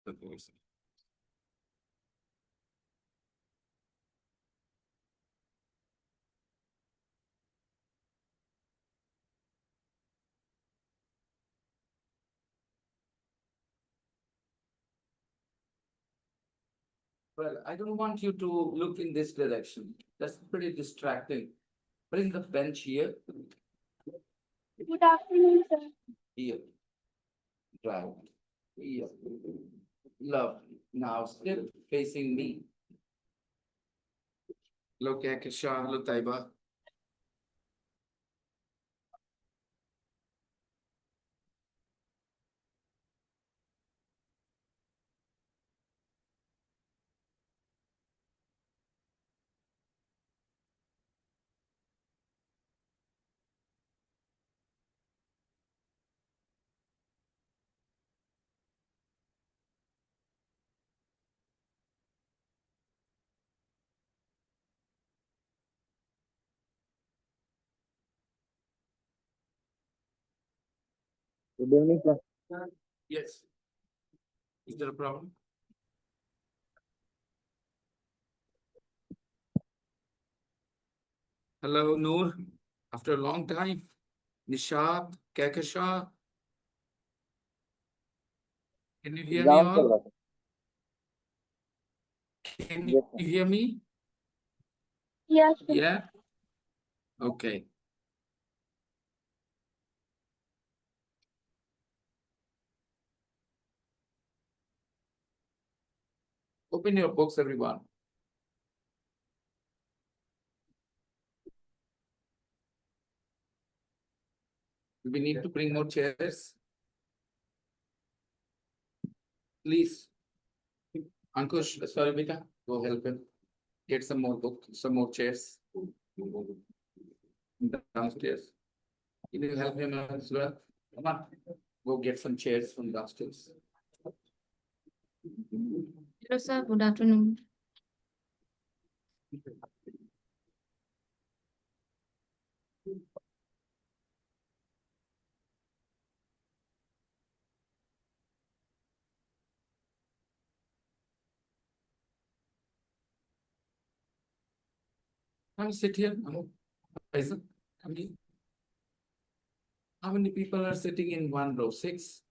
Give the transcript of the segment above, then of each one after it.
the voice. Well, I don't want you to look in this direction. That's pretty distracting. Bring the bench here. Good afternoon, sir. Here. Right. Here. Lovely. Now still facing me. Look at Kisha. Hello, Taiba. Good evening, sir. Yes. Is there a problem? Hello, Noor. After a long time. Nishat, Kekasha. Can you hear me exam चल all? रहा था. Can Yes, you sir. hear me? Yes, sir. Yeah? Okay. Open your books, everyone. We need to bring more chairs. Please. Ankush, sorry, beta. Go help him. Get some more books, some more chairs. Downstairs. Can you help him as well? Come on. Go get some chairs from downstairs. Hello, sir. Good afternoon. Come sit here. Faisal, come here. How many people are sitting in one row? Six?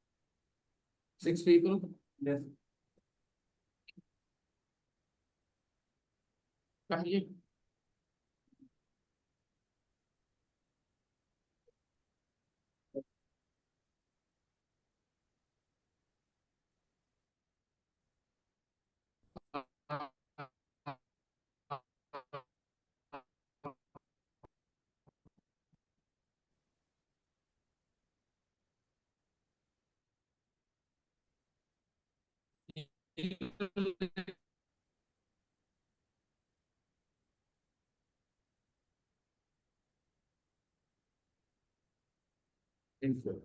Six people? Yes. Come here. Info.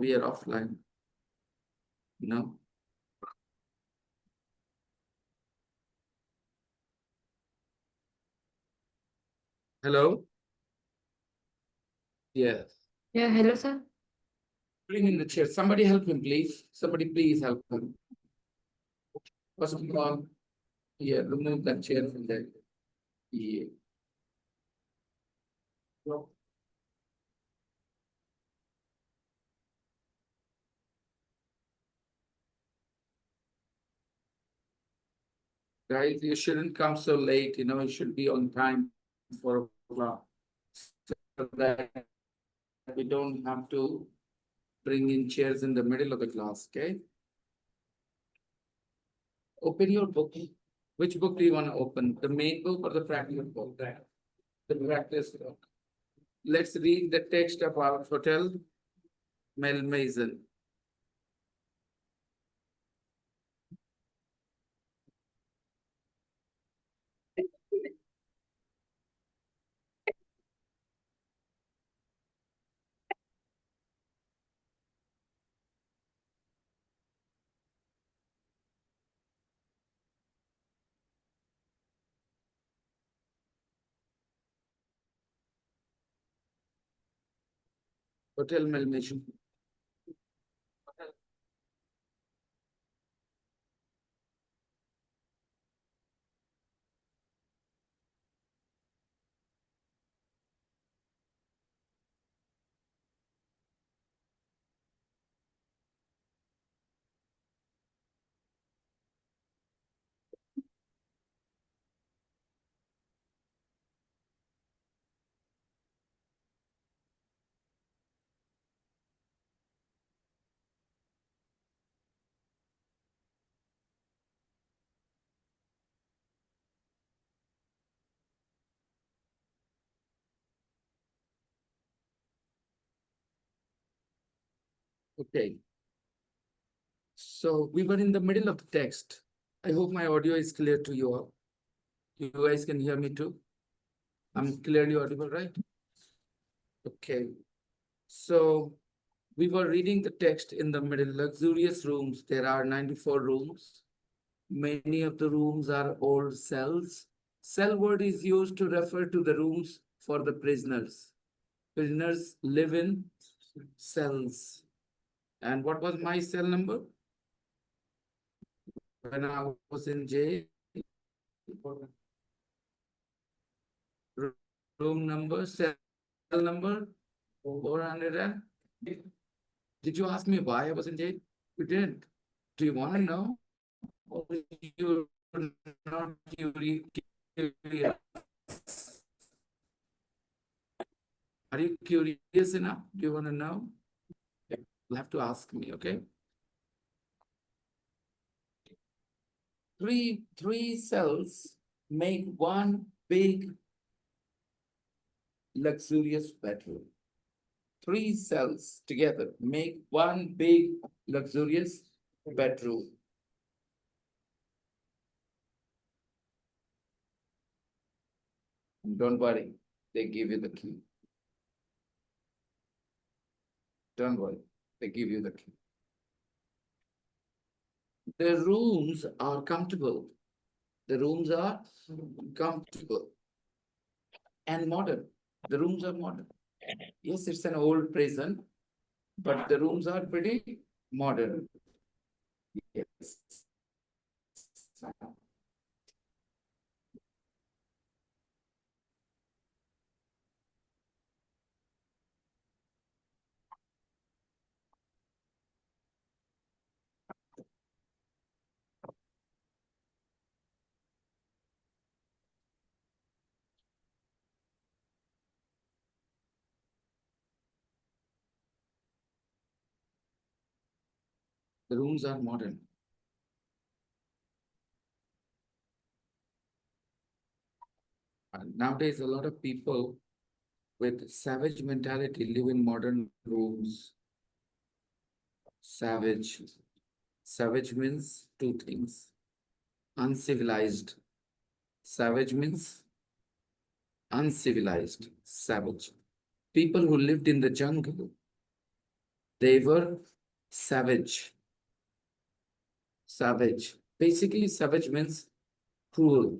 We are offline. No. Hello? Yes. Yeah, hello, sir. Bring in the chair. Somebody help him, please. Somebody please help him. First of all, yeah, remove that chair from there. Yeah. Guys, you shouldn't come so late, you should be on time for o'clock. So that we don't have to bring in chairs in the middle of the class, okay? Open your book. Which book do you want to open? The main book or the practice book? The practice book. Let's read the text about Hotel Malmaison. Hotel Malmaison. Okay. So we were in the middle of the text. I hope my audio is clear to you all. You guys can hear me too? I'm clearly audible, right? Okay. So we were reading the text in the middle. Luxurious rooms. There are 94 rooms. Many of the rooms are old cells. Cell word is used to refer to the rooms for the prisoners. Prisoners live in cells. And what was my cell number? When I was in jail, room number, cell number, 400 and... Did you ask me why I was in jail? You didn't. Do you want to know? Or you're not curious? Are you curious enough? Do you want to know? You'll have to ask me, okay? Three cells make one big luxurious bedroom. Three cells together make one big luxurious bedroom. Don't worry, they give you the key. Don't worry, they give you the key. The rooms are comfortable. The rooms are comfortable and modern. The rooms are modern. Yes, it's an old prison, but the rooms are pretty modern. Yes. The rooms are modern. And nowadays, a lot of people with savage mentality live in modern rooms. Savage. Savage means two things. Uncivilized. Savage means uncivilized, savage. People who lived in the jungle, they were savage. Savage. Basically, savage means cruel,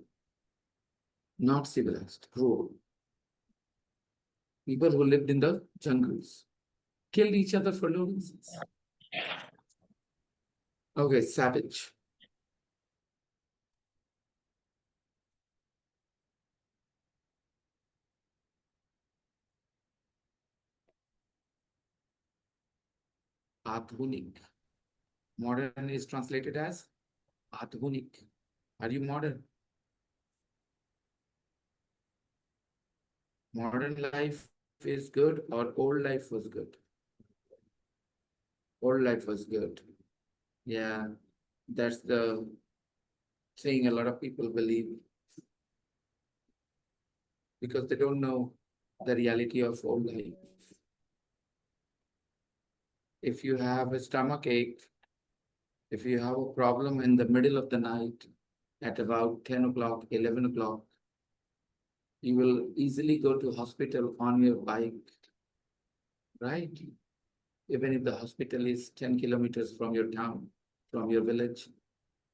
not civilized, cruel. People who lived in the jungles killed each other for no reasons. Okay, savage. Adhunik. Modern is translated as Adhunik. Are you modern? Modern life is good or old life was good? Old life was good. Yeah, that's the thing a lot of people believe because they don't know the reality of old life. If you have a stomach ache, if you have a problem in the middle of the night at about 10 o'clock, 11 o'clock, you will easily go to hospital on your bike, right? Even if the hospital is 10 kilometers from your town, from your village,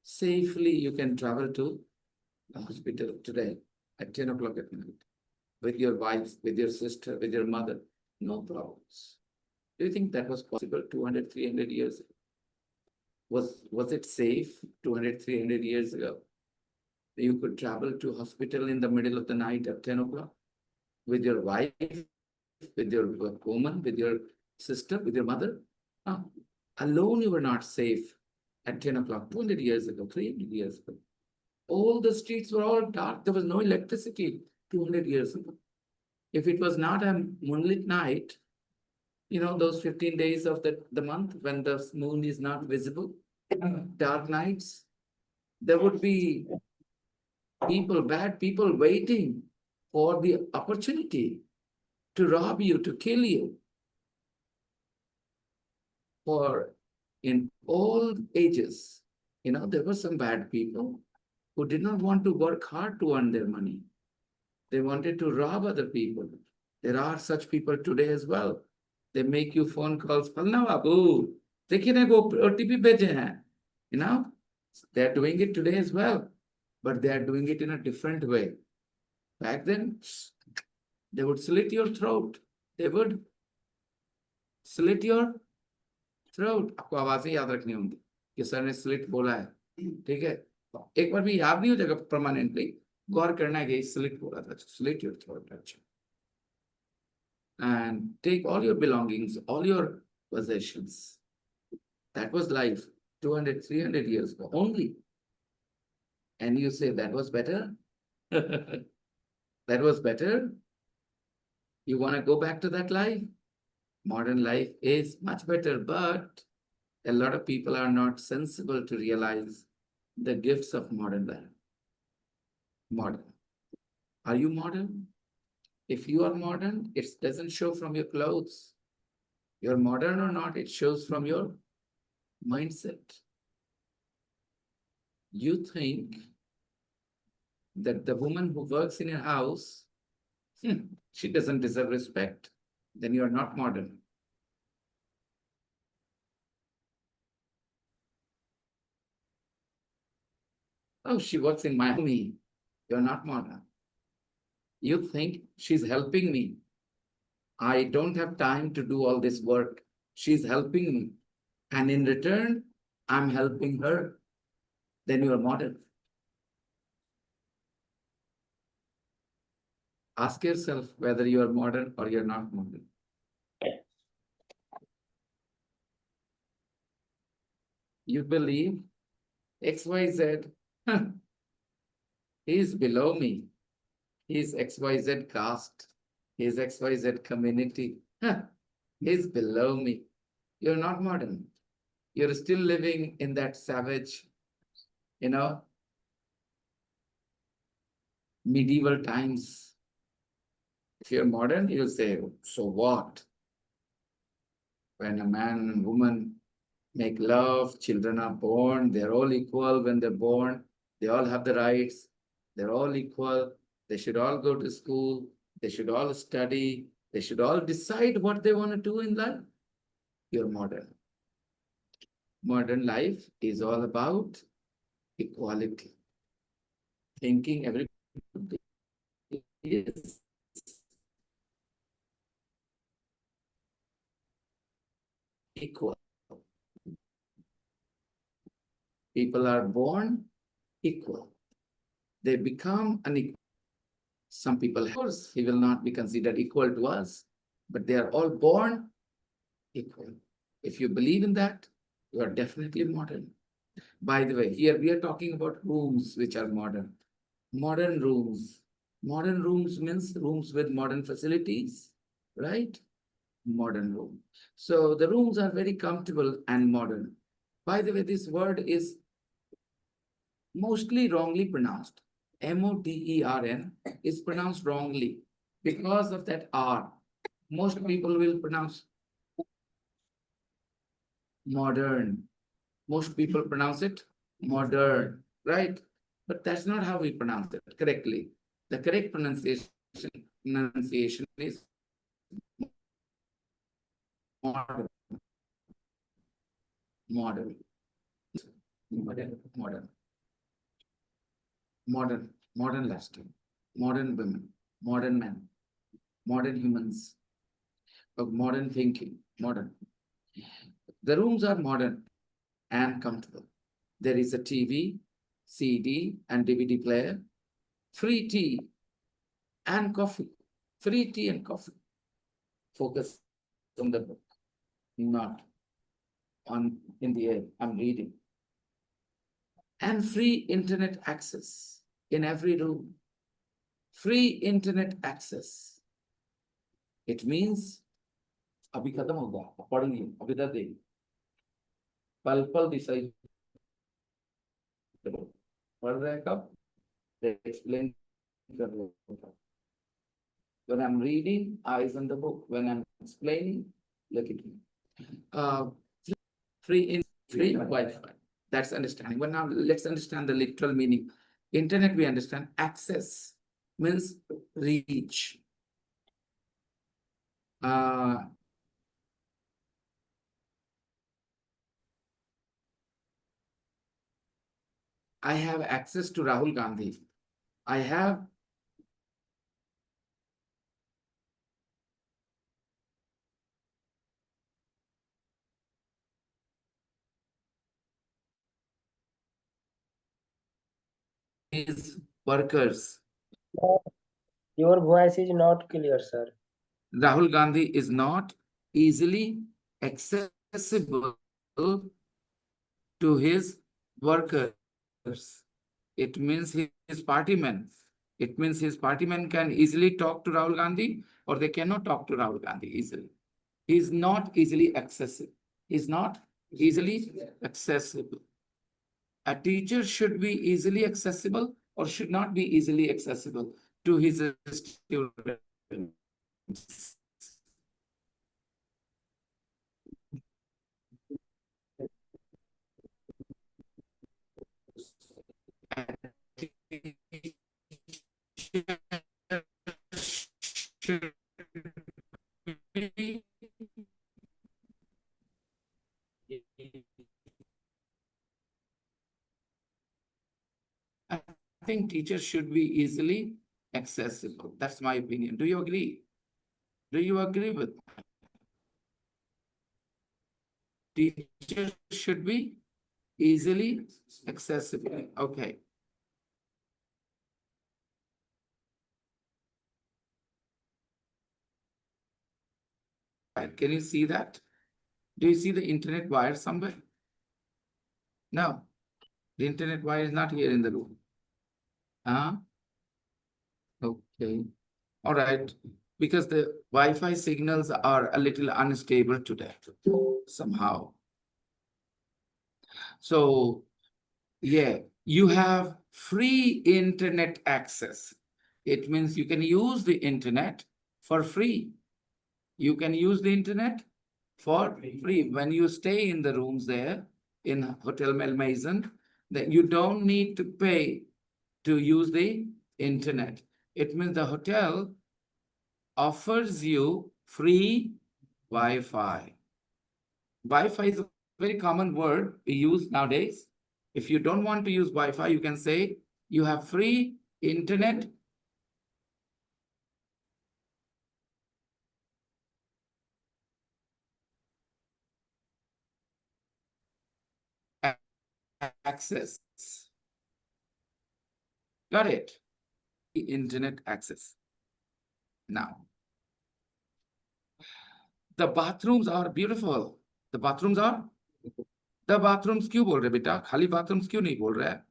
safely you can travel to the hospital today at 10 o'clock at night with your wife, with your sister, with your mother, no problems. Do you think that was possible 200, 300 years ago? Was it safe 200, 300 years ago? You could travel to hospital in the middle of the night at 10 o'clock with your wife, with your woman, with your sister, with your mother. Ah, alone you were not safe at 10 o'clock, 200 years ago, 300 years ago. All the streets were all dark. There was no electricity 200 years ago. If it was not a moonlit night, those 15 days of the month when the moon is not visible, dark nights, there would be people, bad people waiting for the opportunity to rob you, to kill you. For in all ages, there were some bad people who did not want to work hard to earn their money. They wanted to rob other people. There are such people today as well. They make you phone calls, "Palna babu, देखिए ना वो OTP भेजे हैं." You know, they're doing it today as well, but they are doing it in a different way. Back then, they would slit your throat. They would slit your throat. आपको आवाजें याद रखनी होंगी कि सर ने slit बोला है, ठीक है? एक बार भी याद नहीं हो जाएगा परमानेंटली, गौर करना है कि स्लिट बोला था, स्लिट योर थ्रोट. अच्छा. And take all your belongings, all your possessions. That was life 200, 300 years ago only. And you say that was better? That was better? You want to go back to that life? Modern life is much better, but a lot of people are not sensible to realize the gifts of modern life. Modern. Are you modern? If you are modern, it doesn't show from your clothes. You're modern or not, it shows from your mindset. You think that the woman who works in a house, she doesn't deserve respect, then you are not modern. Oh, she works in my home. You're not modern. You think she's helping me. I don't have time to do all this work. She's helping me. And in return, I'm helping her. Then you are modern. Ask yourself whether you are modern or you're not modern. You believe XYZ, he is below me. He is XYZ caste. He is XYZ community. He is below me. You're not modern. You're still living in that savage, medieval times. If you're modern, you'll say, so what? When a man and woman make love, children are born, they're all equal when they're born, they all have the rights, they're all equal, they should all go to school, they should all study, they should all decide what they want to do in life. You're modern. Modern life is all about equality. Thinking everybody is equal. People are born equal. They become unequal. Some people, of course, he will not be considered equal to us, but they are all born equal. If you believe in that, you are definitely modern. By the way, here we are talking about rooms which are modern. Modern rooms. Modern rooms means rooms with modern facilities, right? Modern room. So the rooms are very comfortable and modern. By the way, this word is mostly wrongly pronounced. modern is pronounced wrongly because of that R. Most people will pronounce modern. Most people pronounce it modern, right? But that's not how we pronounce it correctly. The correct pronunciation is modern, modern, modern, modern lasting, modern women, modern men, modern humans, modern thinking, modern. The rooms are modern and comfortable. There is a TV, CD, and DVD player, free tea and coffee, free tea and coffee. Focus on the book, not on in the air. I'm reading. And free internet access in every room. Free internet access. It means अभी खत्म होगा पढ़ेंगे अभी दर देंगे पल पल decide करो पढ़ रहे हैं कब explain कर रहे हो when I'm reading eyes on the book when I'm explaining look at me free Wi-Fi. That's understanding. But now let's understand the literal meaning. Internet we understand. Access means reach. I have access to Rahul Gandhi. I have his workers. Your voice is not clear, sir. Rahul Gandhi is not easily accessible to his workers. It means his party men. It means his party men can easily talk to Rahul Gandhi or they cannot talk to Rahul Gandhi easily. He is not easily accessible. He is not easily accessible. A teacher should be easily accessible or should not be easily accessible to his students. Should be I think teachers should be easily accessible. That's my opinion. Do you agree? Do you agree with me? Teachers should be easily accessible. Okay. Can you see that? Do you see the internet wire somewhere? No. The internet wire is not here in the room. Okay. All right. Because the Wi-Fi signals are a little unstable today somehow. So, yeah, you have free internet access. It means you can use the internet for free. You can use the internet for free. When you stay in the rooms there in Hotel Malmaison, that you don't need to pay to use the internet. It means the hotel offers you free Wi-Fi. Wi-Fi is a very common word we use nowadays. If you don't want to use Wi-Fi, you can say you have free internet access. Got it? Internet access. Now, the bathrooms are beautiful. The bathrooms are the bathrooms क्यों बोल रहे बेटा? खाली bathrooms क्यों नहीं बोल रहा है?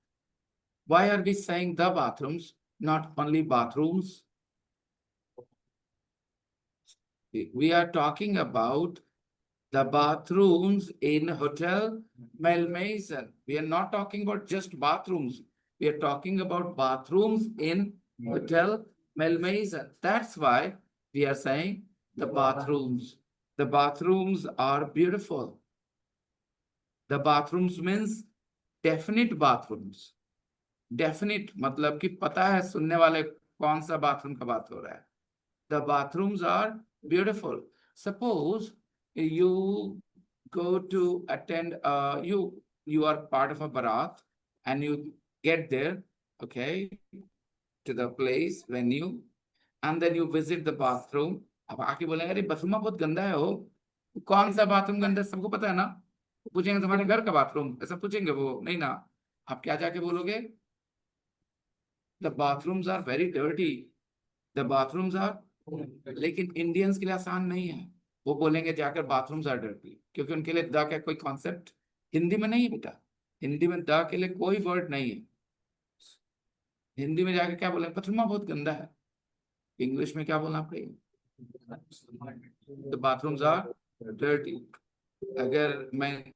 Why are we saying the bathrooms, not only bathrooms? We are talking about the bathrooms in Hotel Malmaison. We are not talking about just bathrooms. We are talking about bathrooms in Hotel Malmaison. That's why we are saying the bathrooms. The bathrooms are beautiful. The bathrooms means definite bathrooms. Definite मतलब कि पता है सुनने वाले कौन सा bathroom का बात हो रहा है. The bathrooms are beautiful. Suppose you go to attend, you are part of a barat and you get there, okay, to the place venue, and then you visit the bathroom. अब आके बोलेंगे अरे bathroom बहुत गंदा है हो. कौन सा बाथरूम गंदा है सबको पता है ना. पूछेंगे तुम्हारे घर का बाथरूम, ऐसा पूछेंगे वो नहीं ना. आप क्या जाके बोलोगे? The bathrooms are very dirty. The bathrooms are, लेकिन इंडियंस के लिए आसान नहीं है. वो बोलेंगे जाकर बाथरूम्स आर डर्टी, क्योंकि उनके लिए द का कोई कॉन्सेप्ट हिंदी में नहीं है बेटा. हिंदी में द के लिए कोई वर्ड नहीं है. हिंदी में जाकर क्या बोलेंगे? बाथरूम बहुत गंदा है. इंग्लिश में क्या बोलना पड़ेगा? The bathrooms are dirty. अगर मैं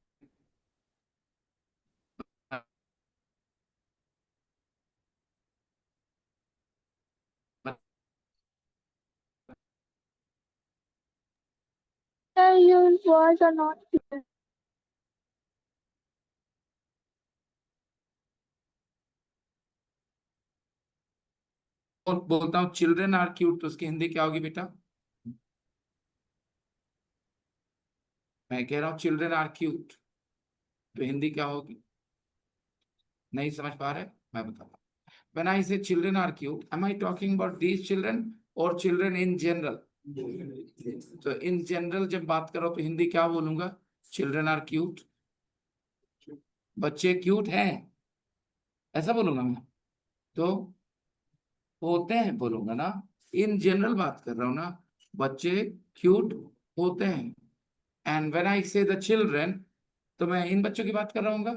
Sir, your words are not clear. बोलता हूँ चिल्ड्रन आर क्यूट, तो उसकी हिंदी क्या होगी बेटा? मैं कह रहा हूँ चिल्ड्रन आर क्यूट, तो हिंदी क्या होगी? नहीं समझ पा रहे? मैं बताता हूँ. When I say children are cute, am I talking about these children or children in general? तो in general जब बात करो तो हिंदी क्या बोलूंगा? Children are cute. बच्चे क्यूट हैं, ऐसा बोलूंगा मैं? तो होते हैं बोलूंगा ना. इन जनरल बात कर रहा हूं ना. बच्चे क्यूट होते हैं. एंड व्हेन आई से द चिल्ड्रन, तो मैं इन बच्चों की बात कर रहा हूँ.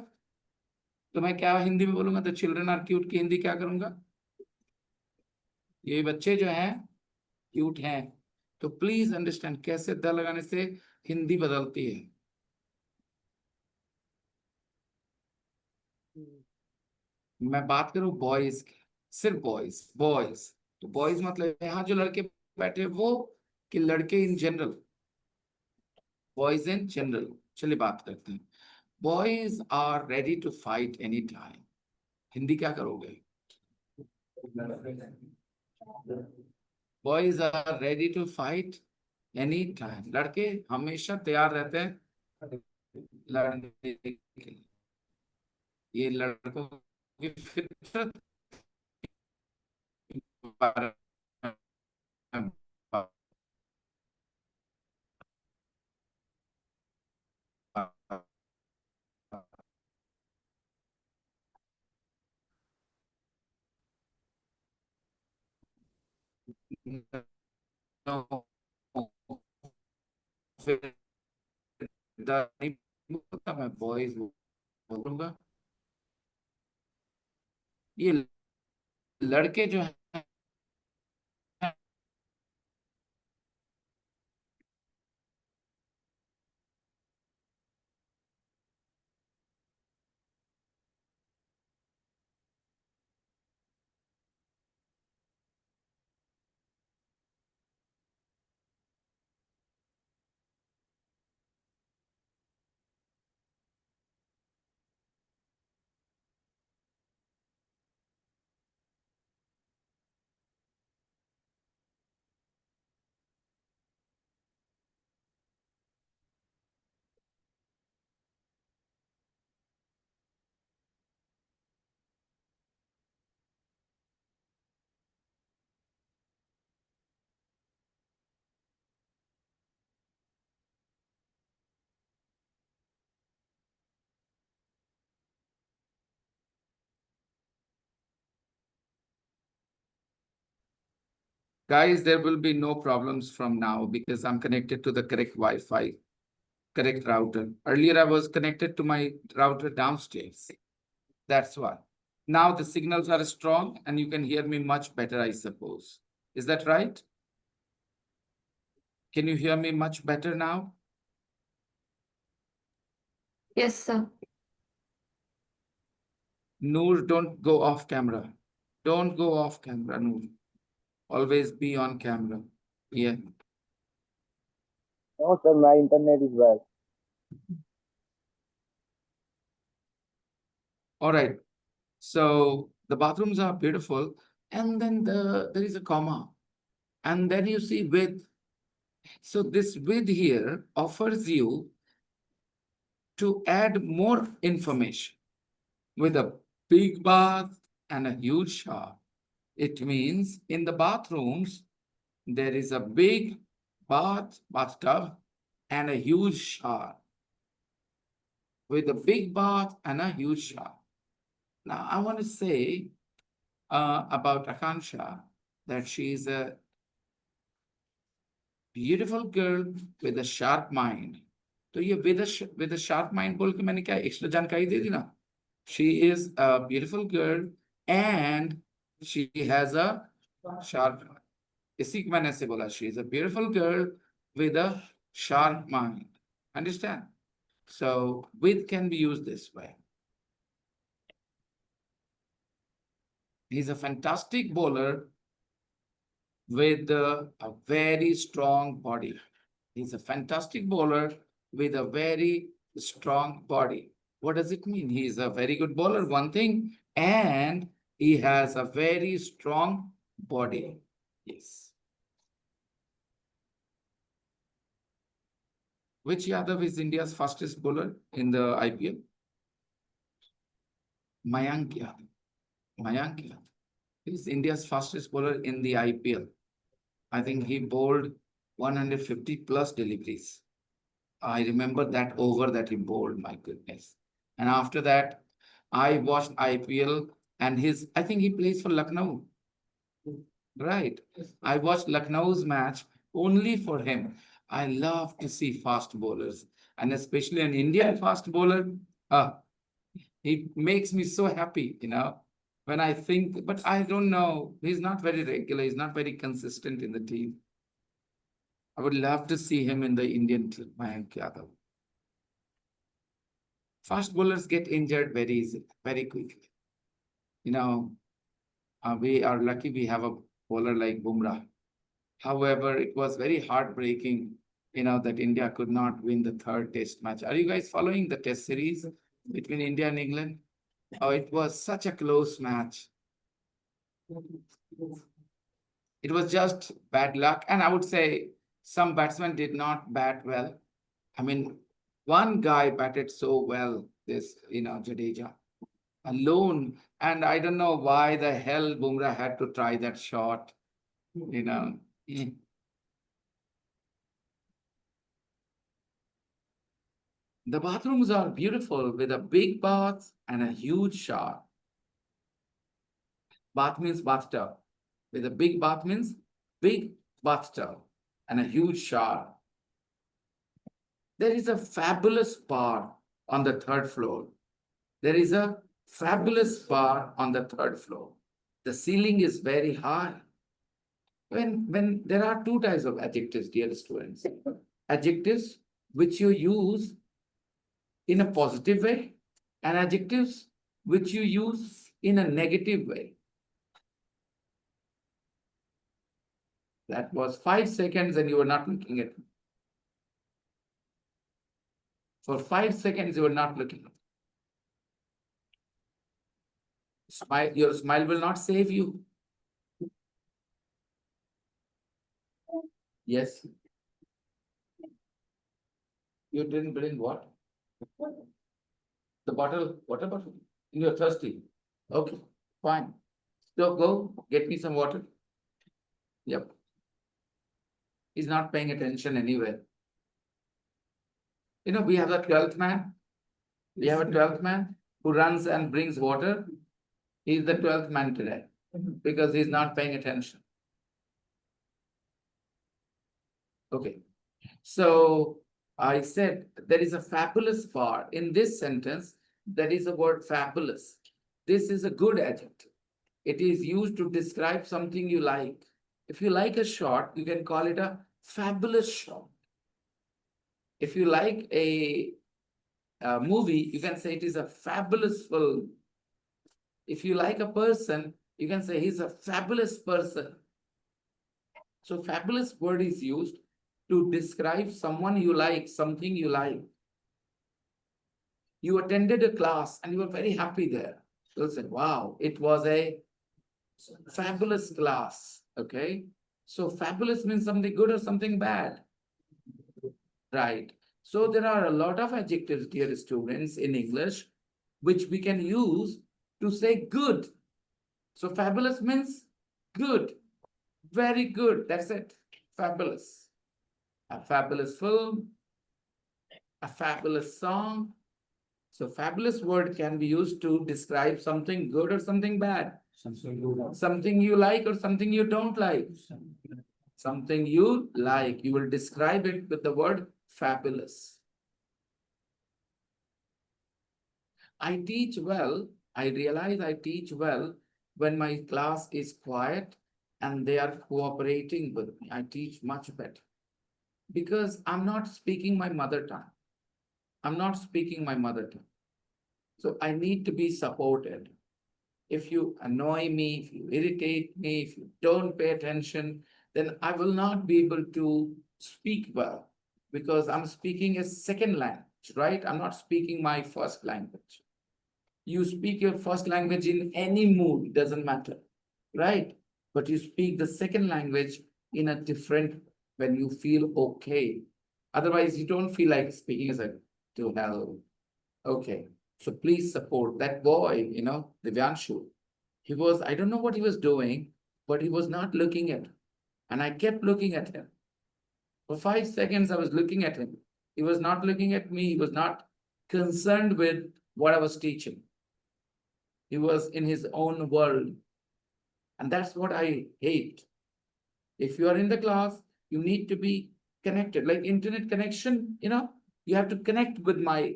तो मैं क्या हिंदी में बोलूंगा? द चिल्ड्रन आर क्यूट की हिंदी क्या करूंगा? ये बच्चे जो हैं क्यूट हैं. तो प्लीज अंडरस्टैंड कैसे द लगाने से हिंदी बदलती है. मैं बात करूं बॉयज की, सिर्फ बॉयज बॉयज. तो बॉयज मतलब यहाँ जो लड़के बैठे हैं वो, कि लड़के in general? Boys in general. चलिए बात करते हैं. Boys are ready to fight any time. Hindi क्या करोगे? Boys are ready to fight any time. लड़के हमेशा तैयार रहते हैं लड़ने के लिए. ये लड़कों की फितरत के बारे में बात फिर नहीं बोलता, मैं बॉयज बोलूंगा. ये लड़के जो हैं guys, there will be no problems from now because I'm connected to the correct Wi-Fi. correct router. Earlier, I was connected to my router downstairs. That's why. Now the signals are strong and you can hear me much better, I suppose. Is that right? Can you hear me much better now? Yes, sir. Noor, don't go off camera. Don't go off camera, Noor. Always be on camera. Yeah. No, sir, my internet is bad. All right. So the bathrooms are beautiful. And then there is a comma. And then you see with. So this with here offers you to add more information with a big bath and a huge shower. It means in the bathrooms, there is a big bathtub, and a huge shower. With a big bath and a huge shower. Now, I want to say about Akansha that she is a beautiful girl with a sharp mind. तो ये with a sharp mind बोल के मैंने क्या extra जानकारी दे दी ना? She is a beautiful girl and she has a sharp mind. इसी को मैंने ऐसे बोला, she is a beautiful girl with a sharp mind. Understand? So with can be used this way. He's a fantastic bowler with a very strong body. He's a fantastic bowler with a very strong body. What does it mean? He is a very good bowler, one thing, and he has a very strong body. Yes. Which Yadav is India's fastest bowler in the IPL? Mayank Yadav. Mayank Yadav. He's India's fastest bowler in the IPL. I think he bowled 150 plus deliveries. I remember that over that he bowled, my goodness. And after that, I watched IPL and I think he plays for Lucknow. Right. I watched Lucknow's match only for him. I love to see fast bowlers and especially an Indian fast bowler. He makes me so happy, when I think, but I don't know. He's not very regular. He's not very consistent in the team. I would love to see him in the Indian team, Mayank Yadav. Fast bowlers get injured very easily, very quickly. We are lucky we have a bowler like Bumrah. However, it was very heartbreaking, that India could not win the third test match. Are you guys following the test series between India and England? Oh, it was such a close match. It was just bad luck. And I would say some batsmen did not bat well. I mean, one guy batted so well, Jadeja, alone. And I don't know why the hell Bumrah had to try that shot, The bathrooms are beautiful with a big bath and a huge shower. Bath means bathtub. With a big bath means big bathtub and a huge shower. There is a fabulous bar on the third floor. There is a fabulous bar on the third floor. The ceiling is very high. When there are two types of adjectives, dear students. Adjectives which you use in a positive way and adjectives which you use in a negative way. That was 5 seconds and you were not looking at me. For 5 seconds, you were not looking. Your smile will not save you. Yes. You didn't bring what? The bottle, water bottle? You're thirsty. Okay, fine. So go get me some water. Yep. He's not paying attention anywhere. We have a 12th man. We have a 12th man who runs and brings water. He's the 12th man today because he's not paying attention. Okay. So I said there is a fabulous bar. In this sentence, there is a word fabulous. This is a good adjective. It is used to describe something you like. If you like a shot, you can call it a fabulous shot. If you like a movie, you can say it is a fabulous film. If you like a person, you can say he's a fabulous person. So fabulous word is used to describe someone you like, something you like. You attended a class and you were very happy there. You'll say, wow, it was a fabulous class. Okay. So fabulous means something good or something bad. Right. So there are a lot of adjectives, dear students, in English, which we can use to say good. So fabulous means good, very good. That's it. Fabulous. A fabulous film, a fabulous song. So fabulous word can be used to describe something good or something bad. Something you like or something you don't like. Something you like. You will describe it with the word fabulous. I teach well. I realize I teach well when my class is quiet and they are cooperating with me. I teach much better because I'm not speaking my mother tongue. I'm not speaking my mother tongue. So I need to be supported. If you annoy me, if you irritate me, if you don't pay attention, then I will not be able to speak well because I'm speaking a second language, right? I'm not speaking my first language. You speak your first language in any mood, doesn't matter, right? But you speak the second language in a different when you feel okay. Otherwise, you don't feel like speaking as a to hell. Okay. So please support that boy, Divyanshu. He was, I don't know what he was doing, but he was not looking at. And I kept looking at him. For 5 seconds, I was looking at him. He was not looking at me. He was not concerned with what I was teaching. He was in his own world. And that's what I hate. If you are in the class, you need to be connected. Like internet connection, you have to connect with my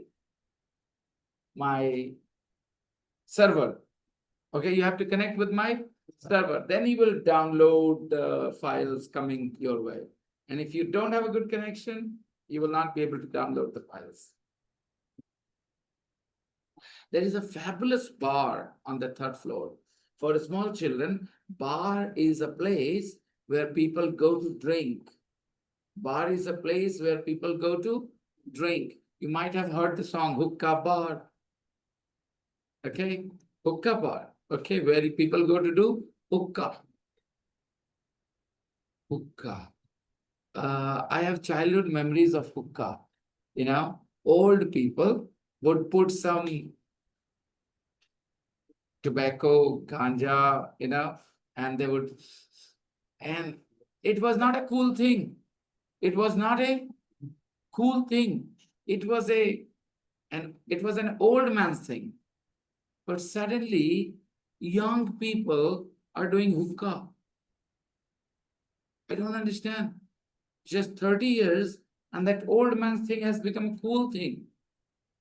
server. Okay, you have to connect with my server. Then you will download the files coming your way. And if you don't have a good connection, you will not be able to download the files. There is a fabulous bar on the third floor. For small children, bar is a place where people go to drink. Bar is a place where people go to drink. You might have heard the song Hookah Bar. Okay, hookah bar. Okay, where people go to do hookah. Hookah. I have childhood memories of hookah. Old people would put some tobacco, ganja, and they would, and it was not a cool thing. It was not a cool thing. It was an old man's thing. But suddenly, young people are doing hookah. I don't understand. Just 30 years, and that old man's thing has become a cool thing.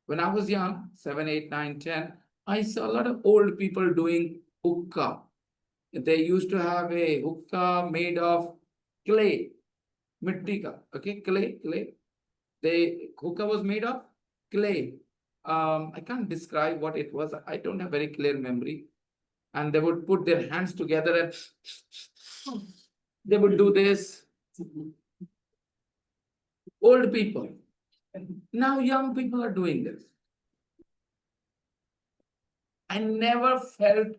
When I was young, 7, 8, 9, 10, I saw a lot of old people doing hookah. They used to have a hookah made of clay, mitti ka, okay, clay. Hookah was made of clay. I can't describe what it was. I don't have very clear memory. And they would put their hands together and they would do this. Old people. Now young people are doing this. I never felt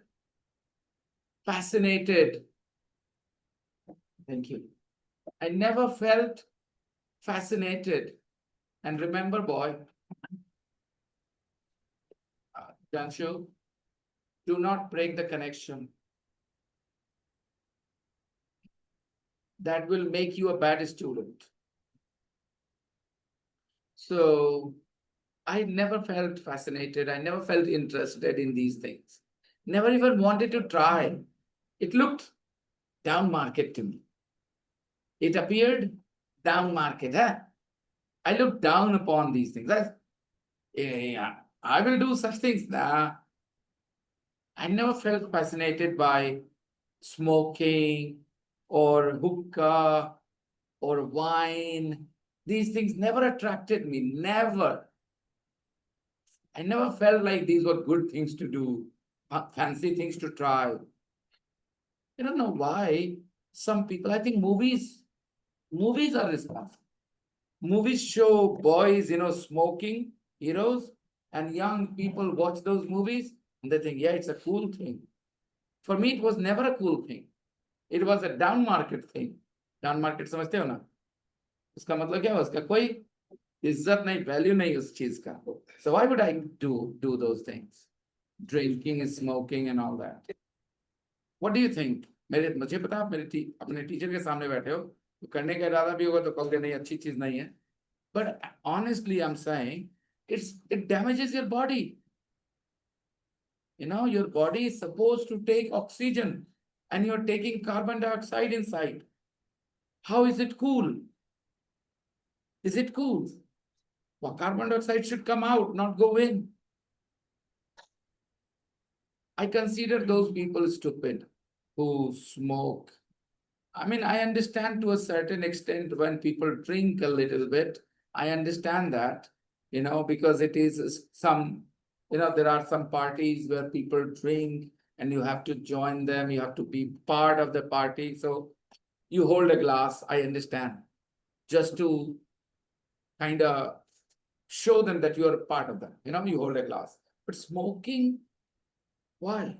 fascinated. Thank you. I never felt fascinated. And remember, boy, Janshu, do not break the connection. That will make you a bad student. So I never felt fascinated. I never felt interested in these things. Never even wanted to try. It looked down market to me. It appeared down market. Huh? I look down upon these things. I will do such things. Nah. I never felt fascinated by smoking or hookah or wine. These things never attracted me. Never. I never felt like these were good things to do, fancy things to try. I don't know why some people, I think movies are responsible. Movies show boys, smoking, heroes, and young people watch those movies and they think, yeah, it's a cool thing. For me, it was never a cool thing. It was a down market thing. Down market समझते हो ना? उसका मतलब क्या है? उसका कोई इज्जत नहीं, वैल्यू नहीं उस चीज का. So why would I do those things? Drinking, smoking, and all that. What do you think? मुझे पता आप अपने टीचर के सामने बैठे हो, तो करने का इरादा भी होगा तो कहोगे नहीं अच्छी चीज नहीं है. But honestly, I'm saying it damages your body. Your body is supposed to take oxygen and you're taking carbon dioxide inside. How is it cool? Is it cool? Well, carbon dioxide should come out, not go in. I consider those people stupid who smoke. I mean, I understand to a certain extent when people drink a little bit. I understand that, because it is there are some parties where people drink and you have to join them, you have to be part of the party. So you hold a glass, I understand, just to kind of show them that you are a part of them. You hold a glass. But smoking, why?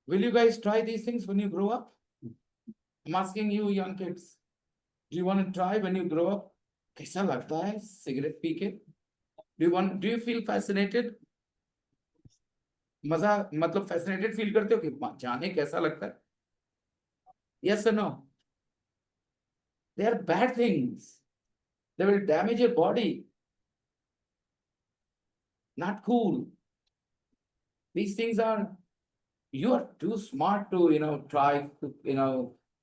Will you guys try these things when you grow up? I'm asking you, young kids. Do you want to try when you grow up? कैसा लगता है cigarette P के? Do you feel fascinated? मजा मतलब fascinated feel करते हो कि जाने कैसा लगता है? Yes or no? They are bad things. They will damage your body. Not cool. These things you are too smart to, try,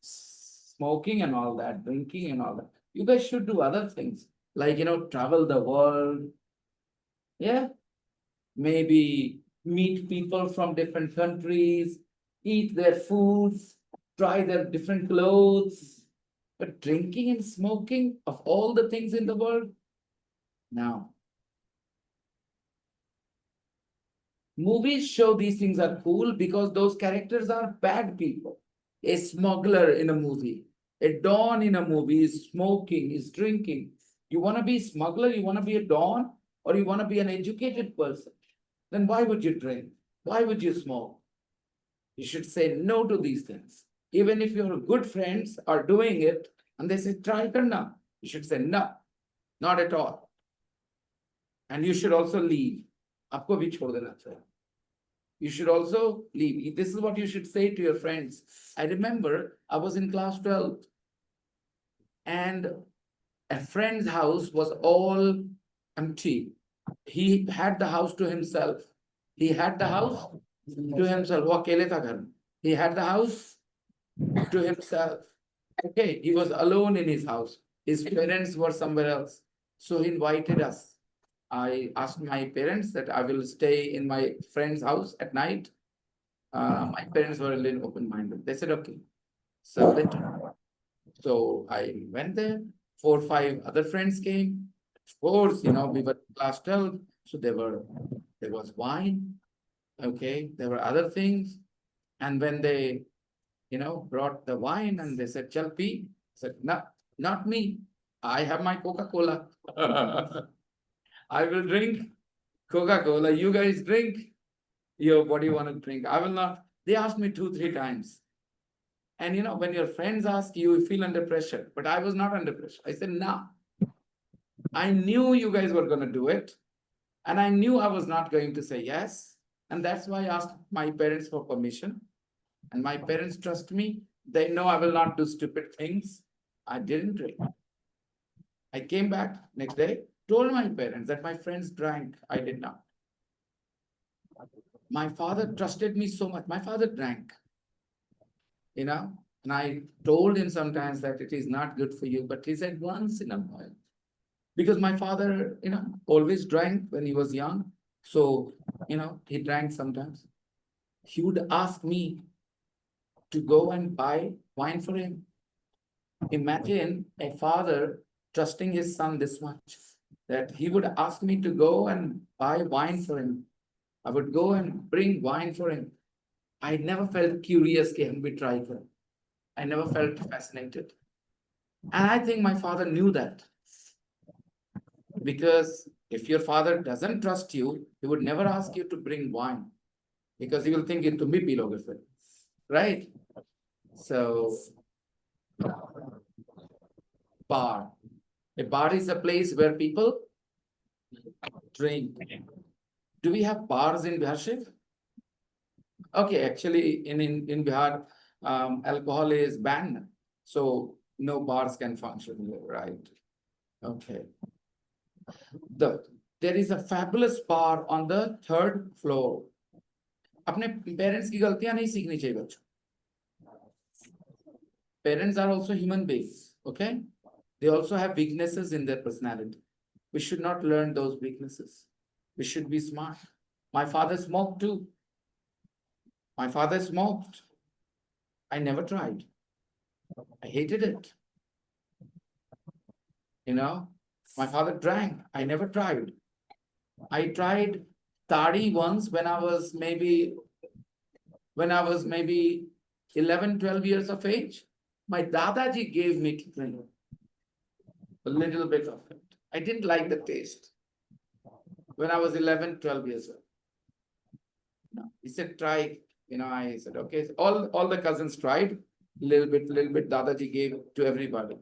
smoking and all that, drinking and all that. You guys should do other things like, travel the world. Yeah. Maybe meet people from different countries, eat their foods, try their different clothes. But drinking and smoking, of all the things in the world, no. Movies show these things are cool because those characters are bad people. A smuggler in a movie, a don in a movie is smoking, is drinking. You want to be a smuggler, you want to be a don, or you want to be an educated person? Then why would you drink? Why would you smoke? You should say no to these things. Even if your good friends are doing it and they say, try karna, you should say no, not at all. And you should also leave. आपको भी छोड़ देना चाहिए. You should also leave. This is what you should say to your friends. I remember I was in class 12 and a friend's house was all empty. He had the house to himself. He had the house to himself. वो अकेले था घर में. He had the house to himself. Okay, he was alone in his house. His parents were somewhere else. So he invited us. I asked my parents that I will stay in my friend's house at night. My parents were a little open-minded. They said, okay. So I went there. 4 or 5 other friends came. Of course, we were class 12. So there was wine. Okay, there were other things. And when they, brought the wine and they said, Chal pee. I said, no, not me. I have my Coca-Cola. I will drink Coca-Cola. You guys drink. What do you want to drink? I will not. They asked me 2, 3 times. And when your friends ask you, you feel under pressure. But I was not under pressure. I said, no. I knew you guys were going to do it. And I knew I was not going to say yes. And that's why I asked my parents for permission. And my parents trust me. They know I will not do stupid things. I didn't drink. I came back next day, told my parents that my friends drank. I did not. My father trusted me so much. My father drank. And I told him sometimes that it is not good for you, but he said once in a while. Because my father, always drank when he was young. So, he drank sometimes. He would ask me to go and buy wine for him. Imagine a father trusting his son this much, that he would ask me to go and buy wine for him. I would go and bring wine for him. I never felt curious कि हम भी try करें. I never felt fascinated. And I think my father knew that. Because if your father doesn't trust you, he would never ask you to bring wine. Because he will think it to me piloge फिर. Right? So, bar. A bar is a place where people drink. Do we have bars in Bihar? Okay, actually, in Bihar, alcohol is banned, so no bars can function here, right? Okay. There is a fabulous bar on the 3rd floor. अपने parents की गलतियां नहीं सीखनी चाहिए बच्चों. Parents are also human beings, okay? They also have weaknesses in their personality. We should not learn those weaknesses. We should be smart. My father smoked too. My father smoked. I never tried. I hated it. My father drank. I never tried. I tried tadi once when I was maybe 11, 12 years of age. My dadaji gave me to drink a little bit of it. I didn't like the taste when I was 11, 12 years old. No, he said, try. I said, okay. So all the cousins tried. Little bit, Dadaji gave to everybody.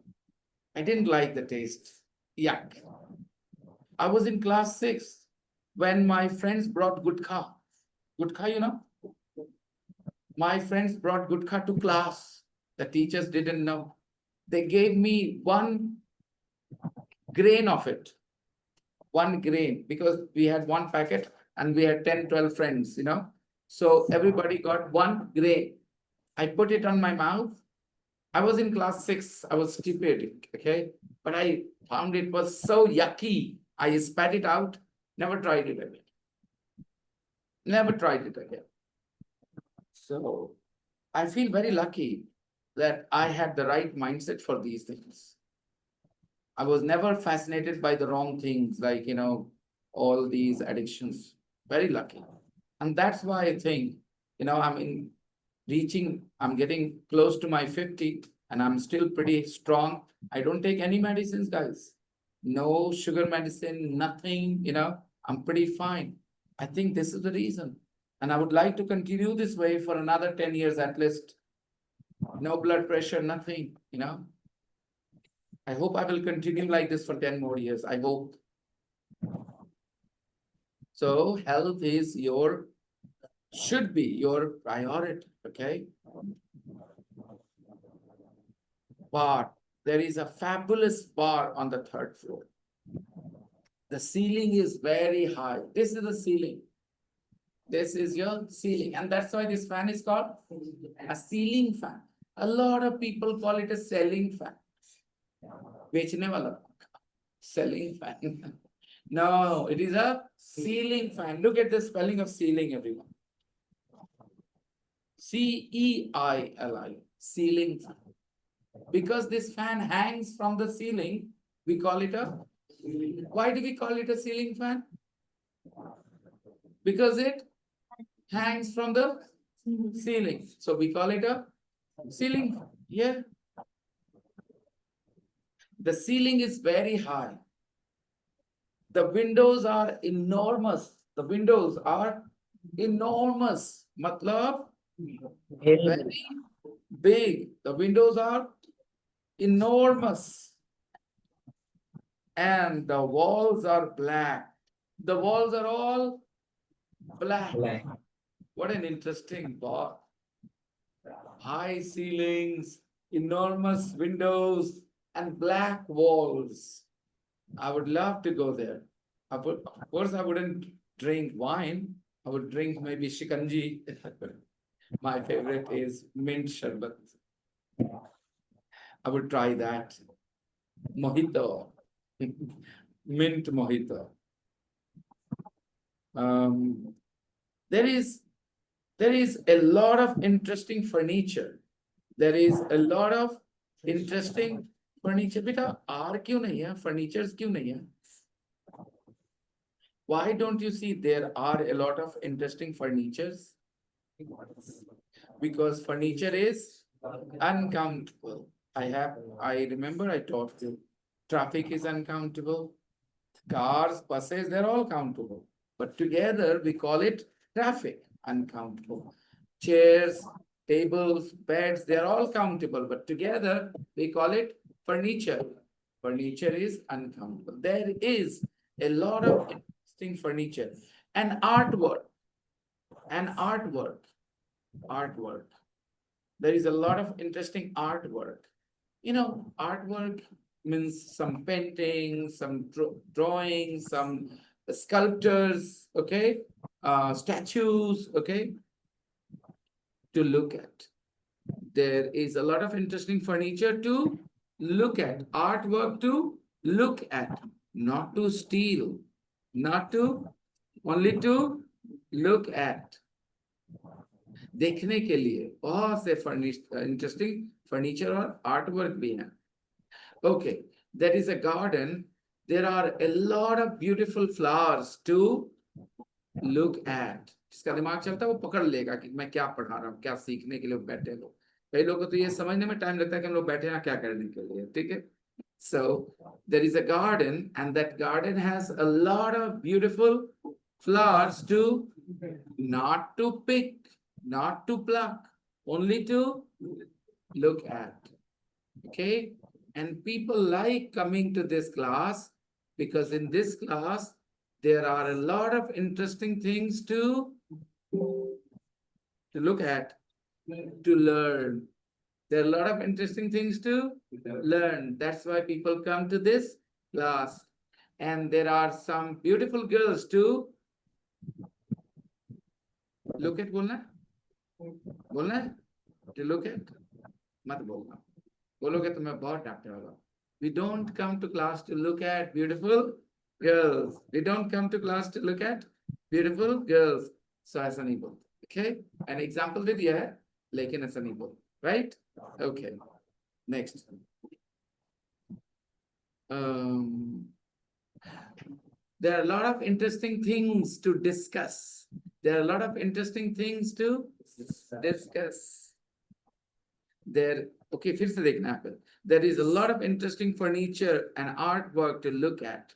I didn't like the taste. Yuck. I was in class 6 when my friends brought gutkha. Gutkha, My friends brought gutkha to class. The teachers didn't know. They gave me 1 grain of it. 1 grain, because we had 1 packet and we had 10, 12 friends, So everybody got 1 grain. I put it on my mouth. I was in class 6. I was stupid, okay? But I found it was so yucky. I spat it out. Never tried it again. Never tried it again. So I feel very lucky that I had the right mindset for these things. I was never fascinated by the wrong things, like, all these addictions. Very lucky. And that's why I think, I'm getting close to my 50 and I'm still pretty strong. I don't take any medicines, guys. No sugar medicine, nothing, I'm pretty fine. I think this is the reason. And I would like to continue this way for another 10 years at least. No blood pressure, nothing, I hope I will continue like this for 10 more years. I hope. So health is should be your priority, okay? Bar. There is a fabulous bar on the 3rd floor. The ceiling is very high. This is the ceiling. This is your ceiling. And that's why this fan is called a ceiling fan. A lot of people call it a ceiling fan. बेचने वाला selling fan. No, it is a ceiling fan. Look at the spelling of ceiling, everyone. C-E-I-L-I, ceiling fan. Because this fan hangs from the ceiling, we call it a... Why do we call it a ceiling fan? Because it hangs from the ceiling. So we call it a ceiling fan. Yeah. The ceiling is very high. The windows are enormous. The windows are enormous. Matlab, very big. The windows are enormous. And the walls are black. The walls are all black. What an interesting bar. High ceilings, enormous windows, and black walls. I would love to go there. Of course, I wouldn't drink wine. I would drink maybe shikanji. My favorite is mint sharbat. I would try that. Mojito. Mint mojito. There is a lot of interesting furniture. There is a lot of interesting furniture. Beta, are क्यों नहीं है? Furnitures क्यों नहीं है? Why don't you see there are a lot of interesting furnitures? Because furniture is uncountable. I remember I taught you. Traffic is uncountable. Cars, buses, they're all countable. But together we call it traffic, uncountable. Chairs, tables, beds, they're all countable. But together we call it furniture. Furniture is uncountable. There is a lot of interesting furniture. And artwork. Artwork. There is a lot of interesting artwork. You know, artwork means some paintings, some drawings, some sculptures, okay? Statues, okay? To look at. There is a lot of interesting furniture to look at, artwork to look at, not to steal, not to, only to look at. देखने के लिए बहुत से interesting furniture और artwork भी हैं. Okay, there is a garden. There are a lot of beautiful flowers to look at. जिसका दिमाग चलता है वो पकड़ लेगा कि मैं क्या पढ़ा रहा हूँ, क्या सीखने के लिए बैठे लोग. कई लोगों को तो ये समझने में टाइम लगता है कि हम लोग बैठे हैं क्या करने के लिए, ठीक है? So there is a garden, and that garden has a lot of beautiful flowers to not to pick, not to pluck, only to look at. Okay? And people like coming to this class because in this class, there are a lot of interesting things to look at, to learn. There are a lot of interesting things to learn. That's why people come to this class. And there are some beautiful girls to look at. बोलना है? To look at? मत बोलना. बोलोगे तो मैं बहुत डांटने वाला. We don't come to class to look at beautiful girls. We don't come to class to look at beautiful girls. So ऐसा नहीं बोलते. Okay? An example दे दिया है, लेकिन ऐसा नहीं बोलते. Right? Okay. Next. There are a lot of interesting things to discuss. There are a lot of interesting things to discuss. Okay, फिर से देखना है. There is a lot of interesting furniture and artwork to look at.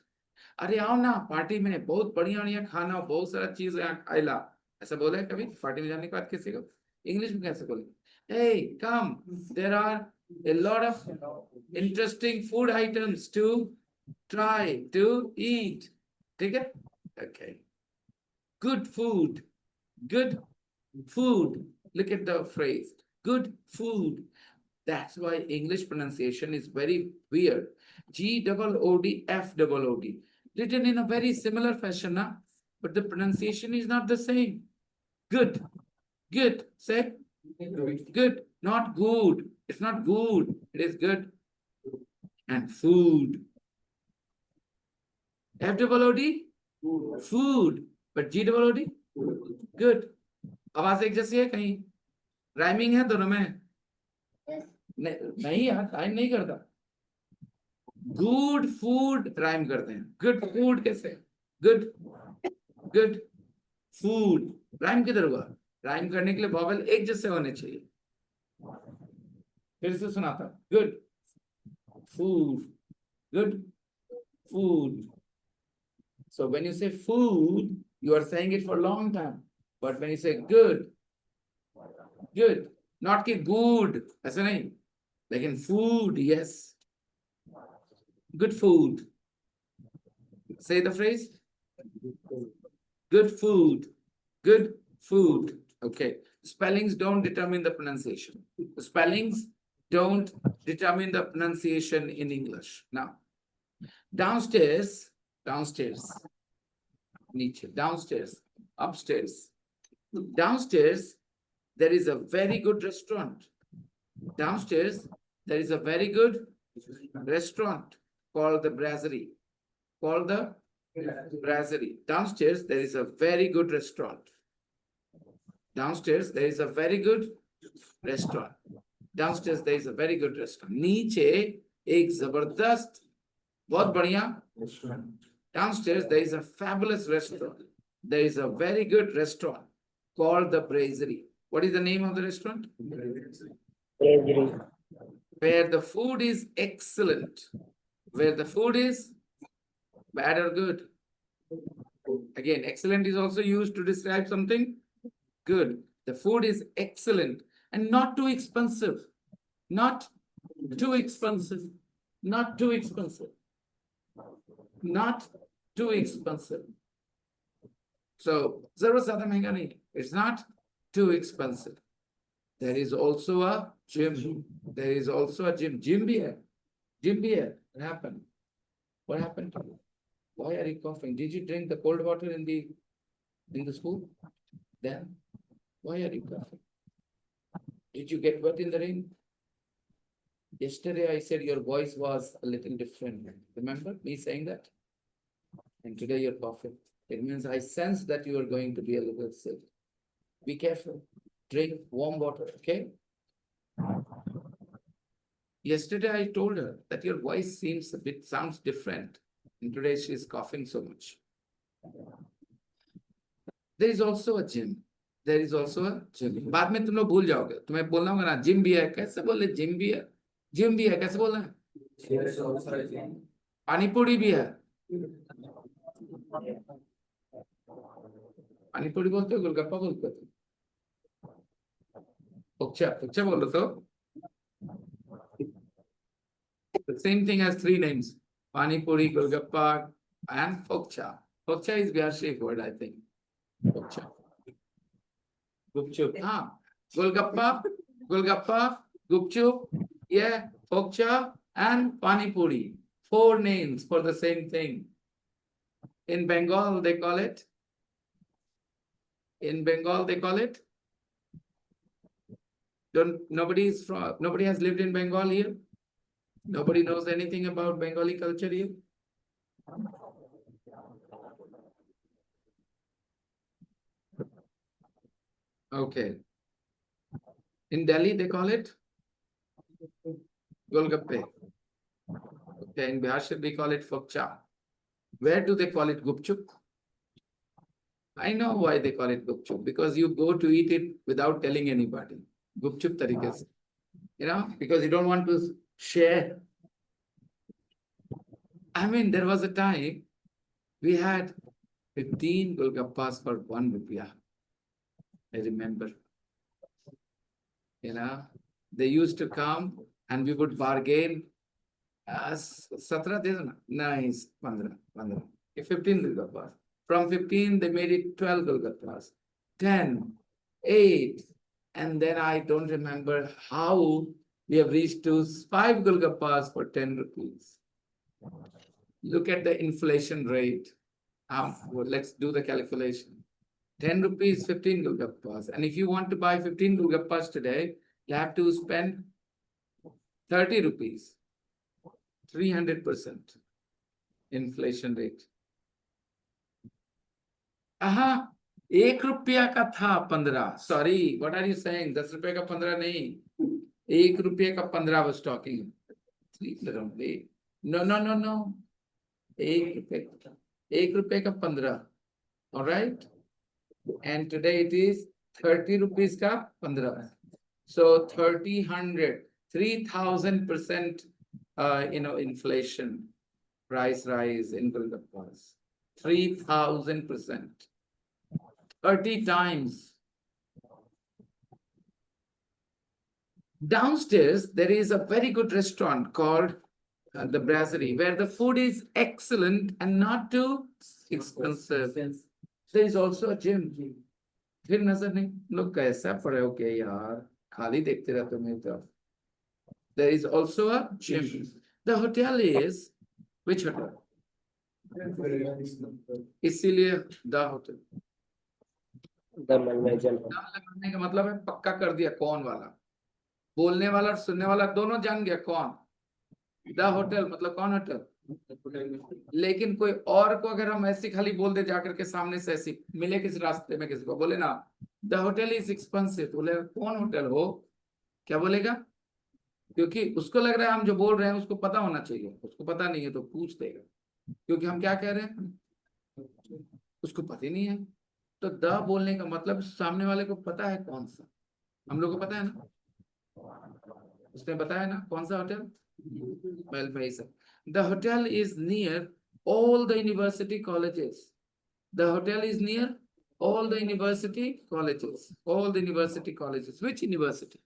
अरे आओ ना party में, बहुत बढ़िया खाना, बहुत सारा चीज यहाँ खाइला. ऐसा बोला है कभी पार्टी में जाने के बाद किसी को? इंग्लिश में कैसे बोले? Hey, come. There are a lot of interesting food items to try, to eat. ठीक है? Okay. Good food. Good food. Look at the phrase. Good food. That's why English pronunciation is very weird. G-O-O-D, F-O-O-D. Written in a very similar fashion, na? But the pronunciation is not the same. Good. Good. Say good. Not good. It's not good. It is good. And food. F-O-O-D? Food. But G-O-O-D? Good. आवाज एक जैसी है कहीं? Rhyming है दोनों में? नहीं यार, राइम नहीं करता. गुड फूड राइम करते हैं. गुड फूड कैसे? गुड फूड राइम किधर हुआ? राइम करने के लिए वॉवेल एक जैसे होने चाहिए. फिर से सुनाता. Good food. So when you say food, you are saying it for a long time. But when you say good, not कि good, ऐसा नहीं. लेकिन food, yes. Good food. Say the phrase. Good food. Okay. Spellings don't determine the pronunciation. The spellings don't determine the pronunciation in English. Now, downstairs, niche, downstairs, upstairs. Downstairs, there is a very good restaurant. Downstairs, there is a very good restaurant called the Brasserie. Called the Brasserie. Downstairs, there is a very good restaurant. Downstairs, there is a very good restaurant. Downstairs, there is a very good restaurant. नीचे एक जबरदस्त, बहुत बढ़िया restaurant. Downstairs, there is a fabulous restaurant. There is a very good restaurant called the Brasserie. What is the name of the restaurant? Brasserie. Where the food is excellent. Where the food is bad or good. Again, excellent is also used to describe something good. The food is excellent and not too expensive. Not too expensive. Not too expensive. Not too expensive. So, zero zyada mehenga nahi. It's not too expensive. There is also a gym. There is also a gym. Gym bhi hai. Gym bhi hai. What happened? What happened to you? Why are you coughing? Did you drink the cold water in the school? Then why are you coughing? Did you get wet in the rain? Yesterday I said your voice was a little different. Remember me saying that? And today you're coughing. It means I sense that you are going to be a little sick. Be careful. Drink warm water, okay? Yesterday I told her that your voice sounds different. And today she is coughing so much. There is also a gym. There is also a gym. बाद में तुम लोग भूल जाओगे. तुम्हें बोलना होगा ना जिम भी है. कैसे बोले जिम भी है? जिम भी है. कैसे बोलना है? पानीपुरी भी है. पानीपुरी बोलते हो गोलगप्पा बोलते हो? पुच्चा बोल रहे तो? The same thing has three names. Panipuri, Golgappa, and Fokcha. Fokcha is Vyashik word, I think. Fokcha. Gupchup. Golgappa, Gupchup, yeah, Fokcha, and Panipuri. Four names for the same thing. In Bengal, they call it. Nobody has lived in Bengal here? Nobody knows anything about Bengali culture here? Okay. In Delhi, they call it Golgappe. Okay, in Bihar, we call it Fokcha. Where do they call it Gupchup? I know why they call it Gupchup. Because you go to eat it without telling anybody. Gupchup tarike se. You know, because you don't want to share. I mean, there was a time we had 15 Golgappas for 1 rupiah. I remember. You know, they used to come and we would bargain. 17 nice, 15. 15 Golgappas. From 15, they made it 12 Golgappas. 10, 8, and then I don't remember how we have reached to 5 Golgappas for 10 rupees. Look at the inflation rate. Well, let's do the calculation. 10 rupees, 15 Golgappas. And if you want to buy 15 Golgappas today, you have to spend 30 rupees. 300% inflation rate. Aha, 1 रुपया का था 15. Sorry, what are you saying? 10 रुपये का 15 नहीं. 1 रुपये का 15 was talking. No. 1 रुपये का 15. All right? And today it is 30 rupees ka 15. So 3,000%, inflation, price rise in Golgappas. 3,000%. 30 times. Downstairs, there is a very good restaurant called the Brasserie, where the food is excellent and not too expensive. There is also a gym. फिर नजर नहीं लोग कैसा पढ़े हो क्या यार खाली देखते रहते हो मेरी तरफ. There is also a gym. The hotel is which hotel? इसीलिए the hotel. The Malaysian. लगाने का मतलब है पक्का कर दिया कौन वाला. बोलने वाला और सुनने वाला दोनों जान गया कौन? द होटल मतलब कौन होटल? लेकिन कोई और को अगर हम ऐसे खाली बोल दे जाकर के सामने से ऐसे मिले किसी रास्ते में किसी को बोले ना द होटल इज एक्सपेंसिव, बोले कौन होटल हो, क्या बोलेगा? क्योंकि उसको लग रहा है हम जो बोल रहे हैं उसको पता होना चाहिए, उसको पता नहीं है तो पूछ देगा, क्योंकि हम क्या कह रहे हैं उसको पता ही नहीं है। तो द बोलने का मतलब सामने वाले को पता है कौन सा, हम लोग को पता है ना, उसने बताया ना कौन सा होटल। वेल भाई sir, the hotel is near all the university colleges. The hotel is near all the university colleges. All the university colleges. Which university?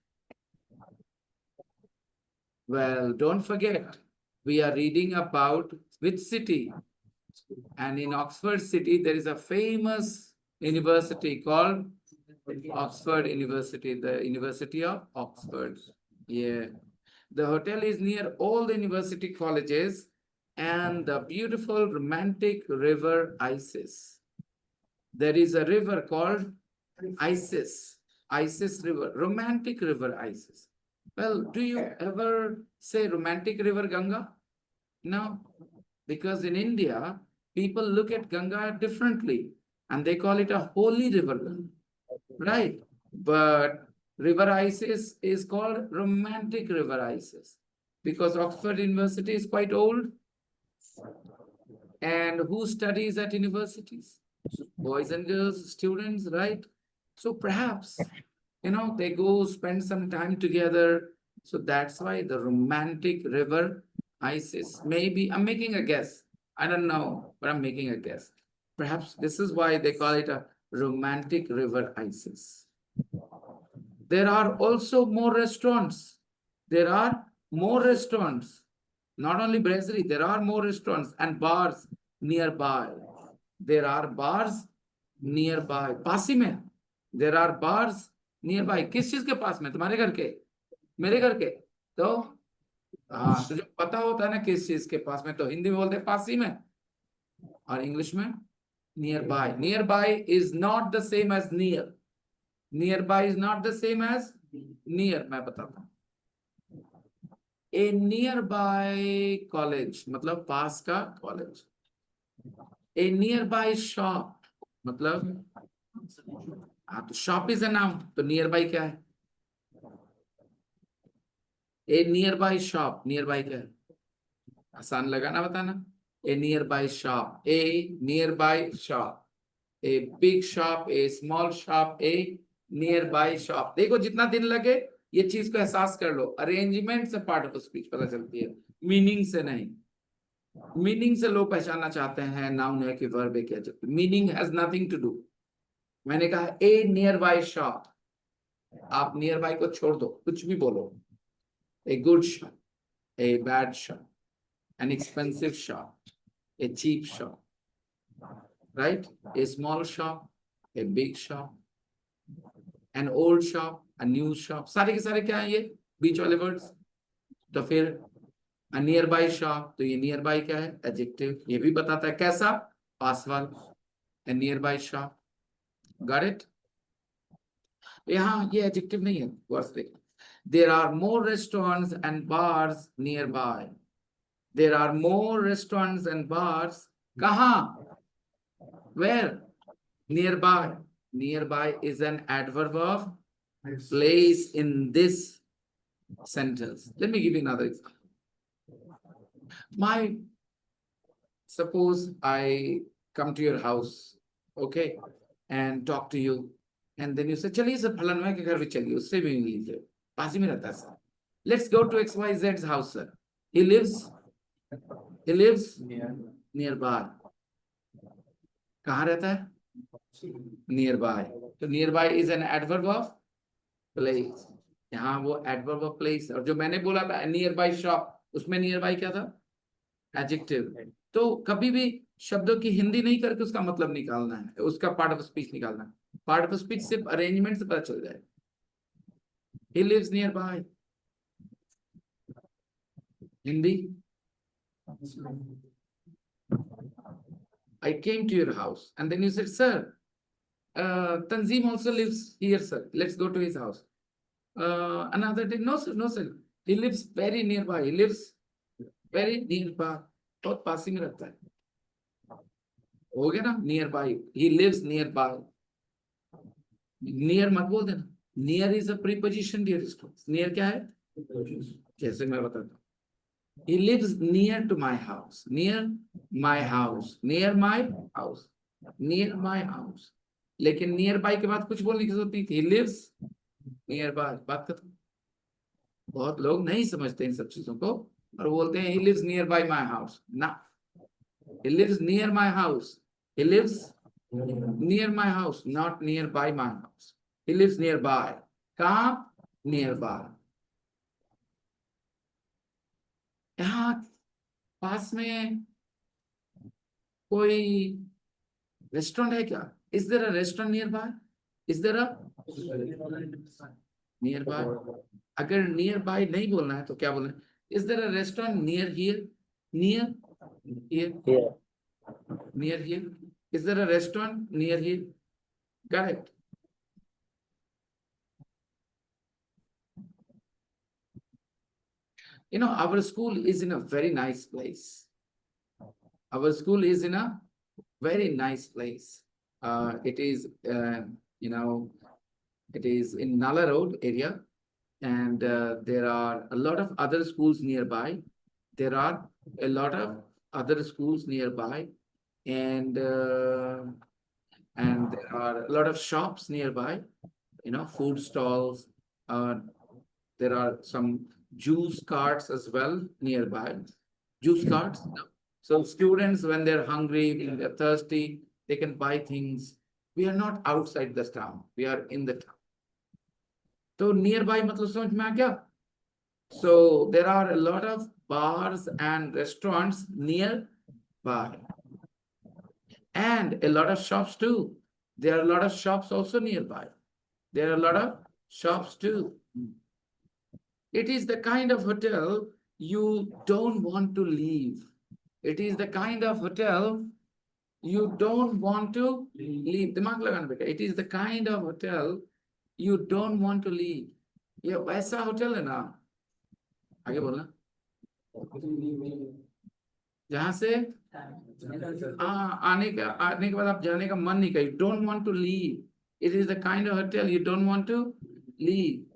Well, don't forget, we are reading about which city. And in Oxford City, there is a famous university called Oxford University, the University of Oxford. Yeah. The hotel is near all the university colleges and the beautiful romantic river Isis. There is a river called Isis, Isis River, romantic river Isis. Well, do you ever say romantic river Ganga? No, because in India, people look at Ganga differently and they call it a holy river, right? But river Isis is called romantic river Isis because Oxford University is quite old. And who studies at universities? Boys and girls, students, right? So perhaps, they go spend some time together. So that's why the romantic river Isis. Maybe I'm making a guess. I don't know, but I'm making a guess. Perhaps this is why they call it a romantic river Isis. There are also more restaurants. There are more restaurants. Not only brasserie, there are more restaurants and bars nearby. There are bars nearby. पास ही में. There are bars nearby. किस चीज के पास में? तुम्हारे घर के? मेरे घर के? तो हाँ, तुझे पता होता है ना किस चीज के पास में, तो हिंदी में बोलते हैं पास ही में और इंग्लिश में nearby. Nearby is not the same as near. Nearby is not the same as near. मैं बताता हूँ. A nearby college मतलब पास का कॉलेज. A nearby shop मतलब हाँ, तो शॉप इज अ नाउन, तो नियर बाई क्या है? ए nearby shop, near by क्या है? आसान लगा ना बताना. ए nearby shop, A nearby shop, a big shop, A small shop, A nearby shop. देखो जितना दिन लगे ये चीज को एहसास कर लो. अरेंजमेंट से पार्ट ऑफ स्पीच पता चलती है, मीनिंग से नहीं. मीनिंग से लोग पहचानना चाहते हैं नाउन है कि वर्ब है क्या. Meaning has nothing to do. मैंने कहा ए नियर बाई शॉप, आप नियर बाई को छोड़ दो, कुछ भी बोलो. A good shop, a bad shop, an expensive shop, a cheap shop, right? A small shop, a big shop, an old shop, a new shop. सारे के सारे क्या है ये बीच वाले वर्ड्स. तो फिर अ नियर बाई शॉप, तो ये नियर बाई क्या है? एडजेक्टिव. ये भी बताता है कैसा? पास वाला. ए nearby shop. Got it? यहाँ ये एडजेक्टिव नहीं है, वर्ड्स देखो. There are more restaurants and bars nearby. There are more restaurants and bars. कहाँ? Where? Nearby. Nearby is an adverb of place in this sentence. Let me give you another example. Suppose I come to your house, okay, and talk to you, and then you say, चलिए sir फलाना के घर भी चलिए, उससे भी मिल लीजिए, पास ही में रहता है sir. Let's go to XYZ's house, sir. He lives nearby. कहाँ रहता है? Nearby. तो nearby is an adverb of place. यहाँ वो adverb of place. और जो मैंने बोला था nearby shop, उसमें nearby क्या था? Adjective. तो कभी भी शब्दों की हिंदी नहीं करके उसका मतलब निकालना है, उसका पार्ट ऑफ स्पीच निकालना है. पार्ट ऑफ स्पीच सिर्फ अरेंजमेंट से पता चल जाए. He lives nearby. Hindi. I came to your house and then you said, sir, Tanzim also lives here, sir. Let's go to his house. Another day, no sir, no sir. He lives very nearby. He lives very nearby. बहुत पास ही में रहता है. हो गया ना nearby. He lives nearby. Near मत बोल देना. Near is a preposition, dear students. Near क्या है? जैसे मैं बताता हूँ. He lives near to my house. Near my house. Near my house. Near my house. लेकिन nearby के बाद कुछ बोलने की जरूरत नहीं थी. He lives nearby. बात खत्म. बहुत लोग नहीं समझते इन सब चीजों को और बोलते हैं he lives nearby my house. ना. He lives near my house. He lives near my house, not nearby my house. He lives nearby. कहाँ? Nearby. यहाँ पास में कोई रेस्टोरेंट है क्या? Is there a restaurant nearby? Is there a nearby? अगर nearby नहीं बोलना है तो क्या बोलना है? Is there a restaurant near here? Near here? Here. Near here? Is there a restaurant near here? Correct. You know, our school is in a very nice place. Our school is in a very nice place. It is, you know, it is in Nala Road area, and there are a lot of other schools nearby. There are a lot of other schools nearby, and there are a lot of shops nearby. You know, food stalls. There are some juice carts as well nearby. Juice carts. No? So students, when they're hungry, when they're thirsty, they can buy things. We are not outside the town. We are in the town. So nearby मतलब समझ में आ गया? So there are a lot of bars and restaurants nearby. And a lot of shops too. There are a lot of shops also nearby. There are a lot of shops too. It is the kind of hotel you don't want to leave. It is the kind of hotel you don't want to leave. दिमाग लगाना बेटा. It is the kind of hotel you don't want to leave. ये वैसा hotel है ना. आगे बोलना. जहां से आने के बाद आप जाने का मन नहीं करें. You don't want to leave. It is the kind of hotel you don't want to leave.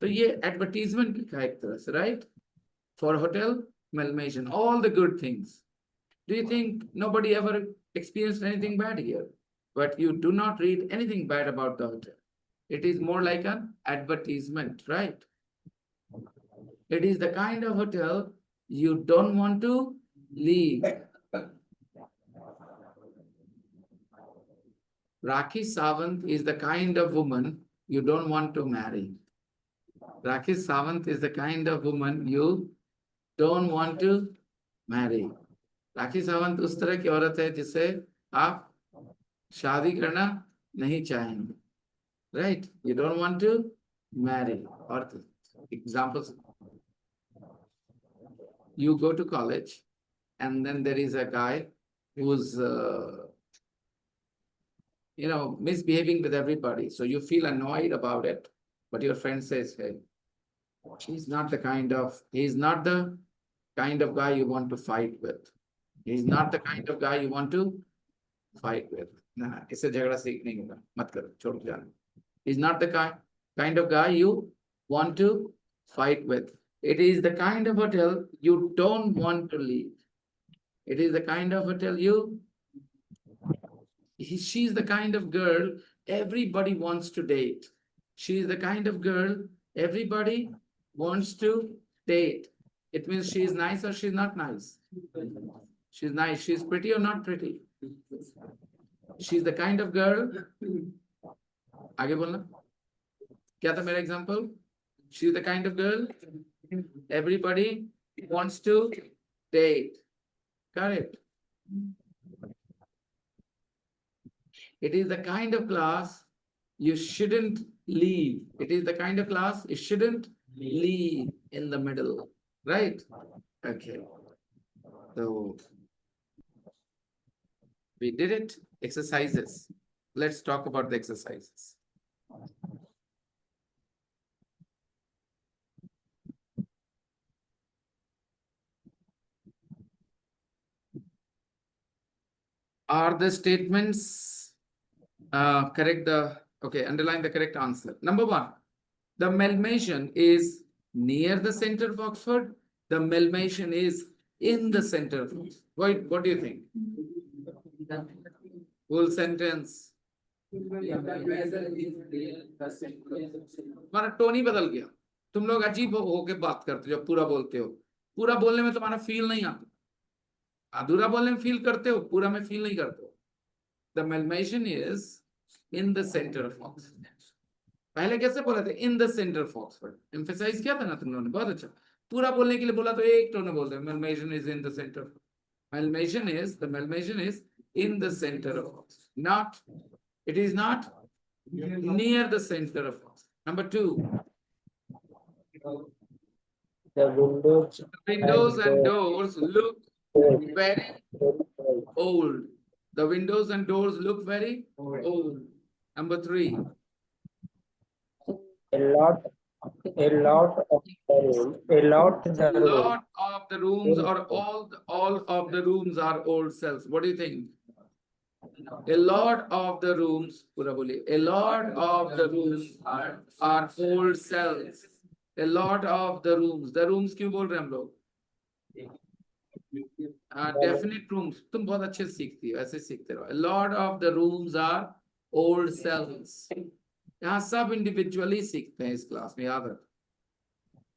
तो ये advertisement लिखा है एक तरह से, right? For hotel mention all the good things. Do you think nobody ever experienced anything bad here? But you do not read anything bad about the hotel. It is more like an advertisement, right? It is the kind of hotel you don't want to leave. Rakhi Sawant is the kind of woman you don't want to marry. Rakhi Sawant is the kind of woman you don't want to marry. Rakhi Sawant उस तरह की औरत है जिससे आप शादी करना नहीं चाहेंगे. Right? You don't want to marry. Or examples. You go to college and then there is a guy who's you know, misbehaving with everybody. So you feel annoyed about it, but your friend says, hey, he's not the kind of guy you want to fight with. He's not the kind of guy you want to fight with. Nah, इससे झगड़ा सीखने का मत करो, छोड़ के जाना. He's not the kind of guy you want to fight with. It is the kind of hotel you don't want to leave. It is the kind of hotel she's the kind of girl everybody wants to date. She is the kind of girl everybody wants to date. It means she is nice or she's not nice. She's nice. She's pretty or not pretty. She's the kind of girl. आगे बोलना. क्या था मेरा example? She's the kind of girl everybody wants to date. Correct. It is the kind of class you shouldn't leave. It is the kind of class you shouldn't leave in the middle. Right? Okay. So we did it. Exercises. Let's talk about the exercises. Are the statements correct? Okay, underline the correct answer. Number one, the Dalmatian is near the center of Oxford. The Dalmatian is in the center of Oxford. What do you think? Full sentence. तुम्हारा tone ही बदल गया. तुम लोग अजीब होके बात करते हो जब पूरा बोलते हो. पूरा बोलने में तुम्हारा फील नहीं आता. अधूरा बोलने में फील करते हो, पूरा में फील नहीं करते हो. The Dalmatian is in the center of Oxford. पहले कैसे बोला था? In the center of Oxford. Emphasize किया था ना तुम लोगों ने. बहुत अच्छा. पूरा बोलने के लिए बोला तो एक टोन में बोलते हैं. Dalmatian is in the center. Dalmatian is in the center of Oxford. Not. It is not near the center of Oxford. Number two. The windows And doors look very old. The windows and doors look very old. Number three. A lot of the rooms or all of the rooms are old cells. What do you think? A lot of the rooms, पूरा बोलिए. A lot of the rooms are old cells. A lot of the rooms. The rooms क्यों बोल रहे हैं हम लोग? Definite rooms. तुम बहुत अच्छे से सीखती हो, ऐसे सीखते रहो. A lot of the rooms are old cells. यहाँ सब इंडिविजुअली सीखते हैं इस क्लास में, याद रखो.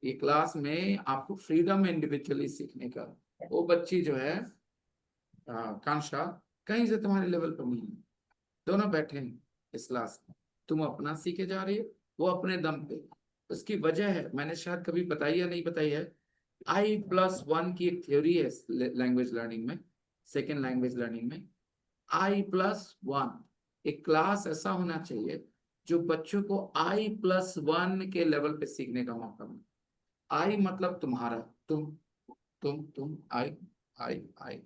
ये क्लास में आपको फ्रीडम है इंडिविजुअली सीखने का. वो बच्ची जो है कांशा, कहीं से तुम्हारे लेवल पर नहीं है. दोनों बैठे हैं इस क्लास में. तुम अपना सीखे जा रही हो, वो अपने दम पे. उसकी वजह है, मैंने शायद कभी बताई या नहीं बताई है. I+1 की एक थ्योरी है लैंग्वेज लर्निंग में, सेकेंड लैंग्वेज लर्निंग में. I+1 एक क्लास ऐसा होना चाहिए जो बच्चों को I+1 के लेवल पे सीखने का मौका मिले. I मतलब तुम्हारा, तुम, I +1.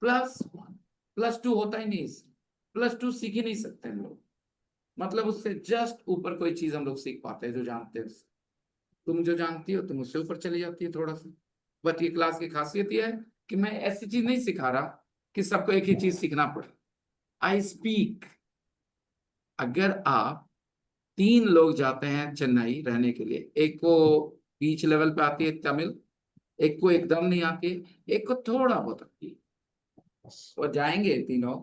+2 होता ही नहीं. +2 सीख ही नहीं सकते हम लोग. मतलब उससे जस्ट ऊपर कोई चीज हम लोग सीख पाते हैं जो जानते हैं. तुम जो जानती हो तुम उससे ऊपर चली जाती है थोड़ा सा. बट ये क्लास की खासियत ये है कि मैं ऐसी चीज नहीं सिखा रहा कि सबको एक ही चीज सीखना पड़े. I speak. अगर आप 3 लोग जाते हैं चेन्नई रहने के लिए, एक को बीच लेवल पे आती है तमिल, एक को एकदम नहीं आती, एक को थोड़ा बहुत आती है, वो जाएंगे तीनों,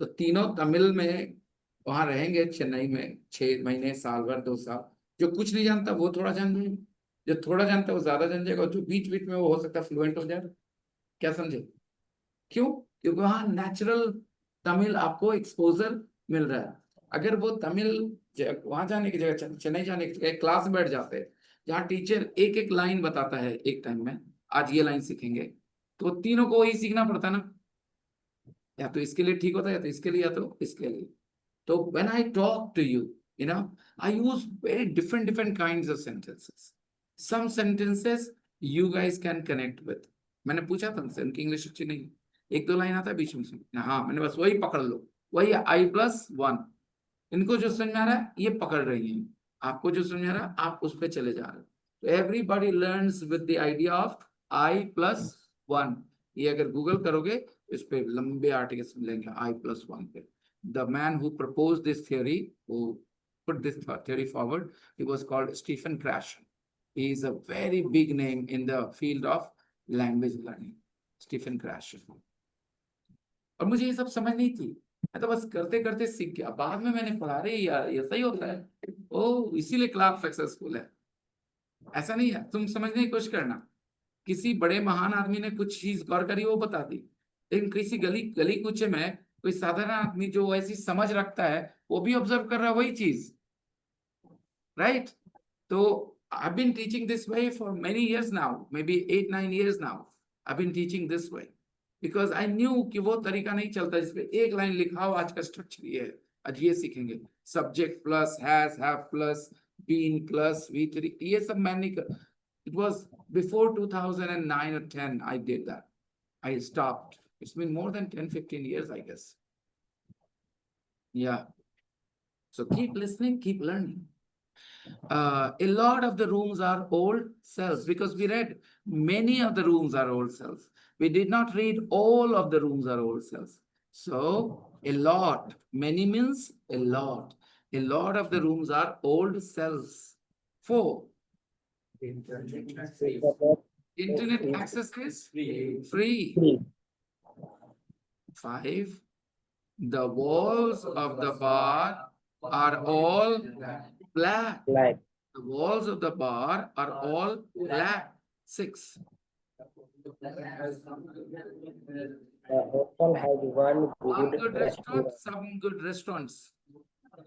तो तीनों तमिल में वहां रहेंगे चेन्नई में 6 महीने, साल भर, 2 साल. जो कुछ नहीं जानता वो थोड़ा जान जाएगा, जो थोड़ा जानता है वो ज्यादा जान जाएगा, जो बीच बीच में वो हो सकता है फ्लुएंट हो जाए. क्या समझे? क्यों? क्योंकि वहां नेचुरल तमिल आपको एक्सपोजर मिल रहा है. अगर वो तमिल वहां जाने की जगह, चेन्नई जाने की जगह क्लास में बैठ जाते हैं जहाँ टीचर एक एक लाइन बताता है एक टाइम में, आज ये लाइन सीखेंगे, तो तीनों को वही सीखना पड़ता ना. या तो इसके लिए ठीक होता है, या तो इसके लिए, या तो इसके लिए. तो when I talk to you, I use very different kinds of sentences. Some sentences you guys can connect with. मैंने पूछा था उनसे, उनकी इंग्लिश अच्छी नहीं, 1-2 लाइन आता है बीच में से. हाँ, मैंने बस वही पकड़ लो, वही I+1. इनको जो समझ में आ रहा है ये पकड़ रही हैं, आपको जो समझ में आ रहा है आप उस पर चले जा रहे हो. तो everybody learns with the idea of I+1. ये अगर गूगल करोगे इस पे लंबे आर्टिकल्स मिलेंगे I+1 पे. The man who proposed this theory, who put this theory forward, he was called Stephen Krashen. He is a very big name in the field of language learning. Stephen Krashen. और मुझे ये सब समझ नहीं थी, मैं तो बस करते करते सीख गया. बाद में मैंने पढ़ा, रहे यार ये सही होता है, ओ इसीलिए क्लास सक्सेसफुल है. ऐसा नहीं है, तुम समझने की कोशिश करना. किसी बड़े महान आदमी ने कुछ चीज गौर करी, वो बता दी. लेकिन किसी गली कूचे में कोई साधारण आदमी जो ऐसी समझ रखता है, वो भी ऑब्जर्व कर रहा है वही चीज, राइट? तो I've been teaching this way for many years now, maybe 8-9 years now. I've been teaching this way because I knew कि वो तरीका नहीं चलता जिसपे एक लाइन लिखा हो, आज का स्ट्रक्चर ये है, आज ये सीखेंगे, subject plus has, have plus, been plus, वी3, ये सब मैं नहीं कर. It was before 2009 or 10 I did that. I stopped. It's been more than 10-15 years, I guess. Yeah. So keep listening, keep learning. A lot of the rooms are old cells because we read many of the rooms are old cells. We did not read all of the rooms are old cells. So a lot, many means a lot. A lot of the rooms are old cells. 4. Internet Internet access is free. free. 5. The walls of the bar are all black. Like The walls of the bar are all black. 6. the hotel has one One good good restaurant, restaurant. some good restaurants.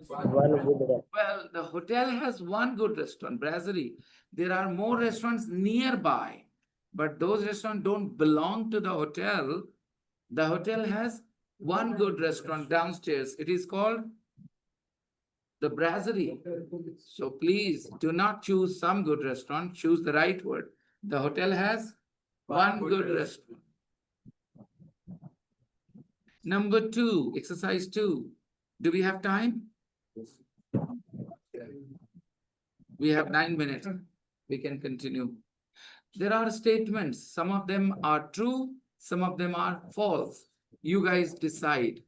One good restaurant. Well, the hotel has one good restaurant, brasserie. There are more restaurants nearby, but those restaurants don't belong to the hotel. The hotel has one good restaurant downstairs. It is called the brasserie. So please do not choose some good restaurant, choose the right word. The hotel has one good restaurant. Number 2, exercise 2. Do we have time? We have 9 minutes. We can continue. There are statements. Some of them are true, some of them are false. You guys decide.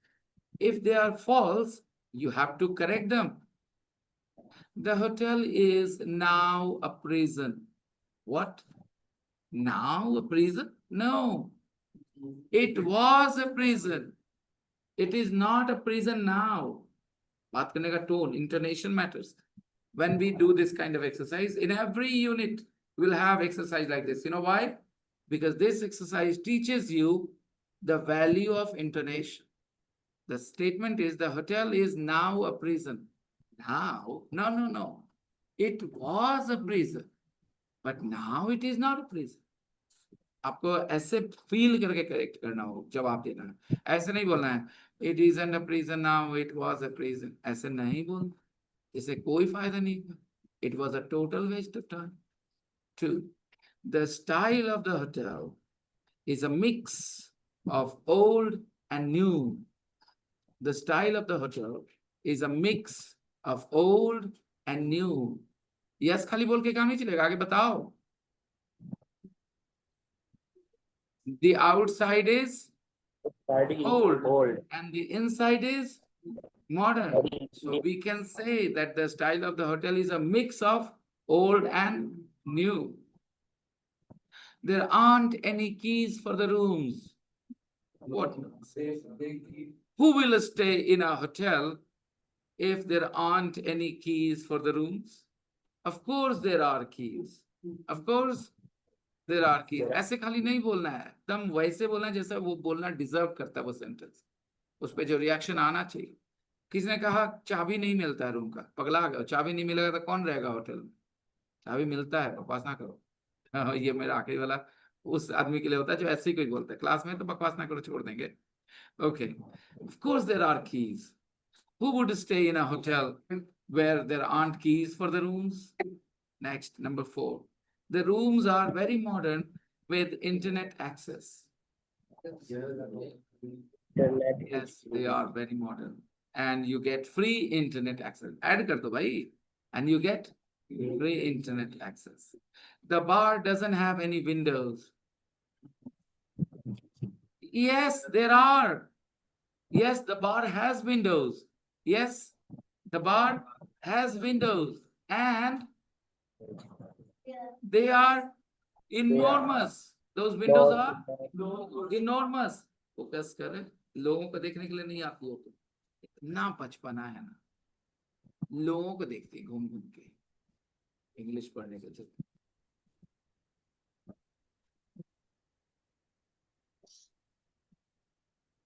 If they are false, you have to correct them. The hotel is now a prison. What? Now a prison? No. It was a prison. It is not a prison now. बात करने का tone, intonation matters. When we do this kind of exercise, in every unit, we'll have exercise like this. You know why? Because this exercise teaches you the value of intonation. The statement is the hotel is now a prison. Now, no. It was a prison, but now it is not a prison. आपको ऐसे feel करके correct करना हो, जवाब देना है. ऐसे नहीं बोलना है it is an a prison now it was a prison. ऐसे नहीं बोलना, इससे कोई फायदा नहीं हुआ. It was a total waste of time. 2. The style of the hotel is a mix of old and new. The style of the hotel is a mix of old and new. Yes, खाली बोल के काम नहीं चलेगा, आगे बताओ. The outside is old and the inside is modern. So we can say that the style of the hotel is a mix of old and new. There aren't any keys for the rooms. What? Who will stay in a hotel if there aren't any keys for the rooms? Of course there are keys. Of course there are keys. ऐसे खाली नहीं बोलना है, एकदम वैसे बोलना है जैसा वो बोलना डिजर्व करता है वो सेंटेंस. उस पे जो रिएक्शन आना चाहिए. किसी ने कहा चाबी नहीं मिलता है रूम का, पगला गया. चाबी नहीं मिलेगा तो कौन रहेगा होटल में? चाबी मिलता है, बकवास ना करो. हाँ, ये मेरा आखिरी वाला उस आदमी के लिए होता है जो ऐसे ही कोई बोलता है क्लास में, तो बकवास ना करो, छोड़ देंगे. Okay, of course there are keys. Who would stay in a hotel where there aren't keys for the rooms? Next, number 4. The rooms are very modern with internet access. Yes, they are very modern. And you get free internet access. Add kar do bhai. And you get free internet access. The bar doesn't have any windows. Yes, there are. Yes, the bar has windows. Yes, the bar has windows. And they are enormous. Those windows are enormous. Focus करें. लोगों को देखने के लिए नहीं आती हो तो इतना बचपना है ना, लोगों को देखती घूम घूम के इंग्लिश पढ़ने के चलते.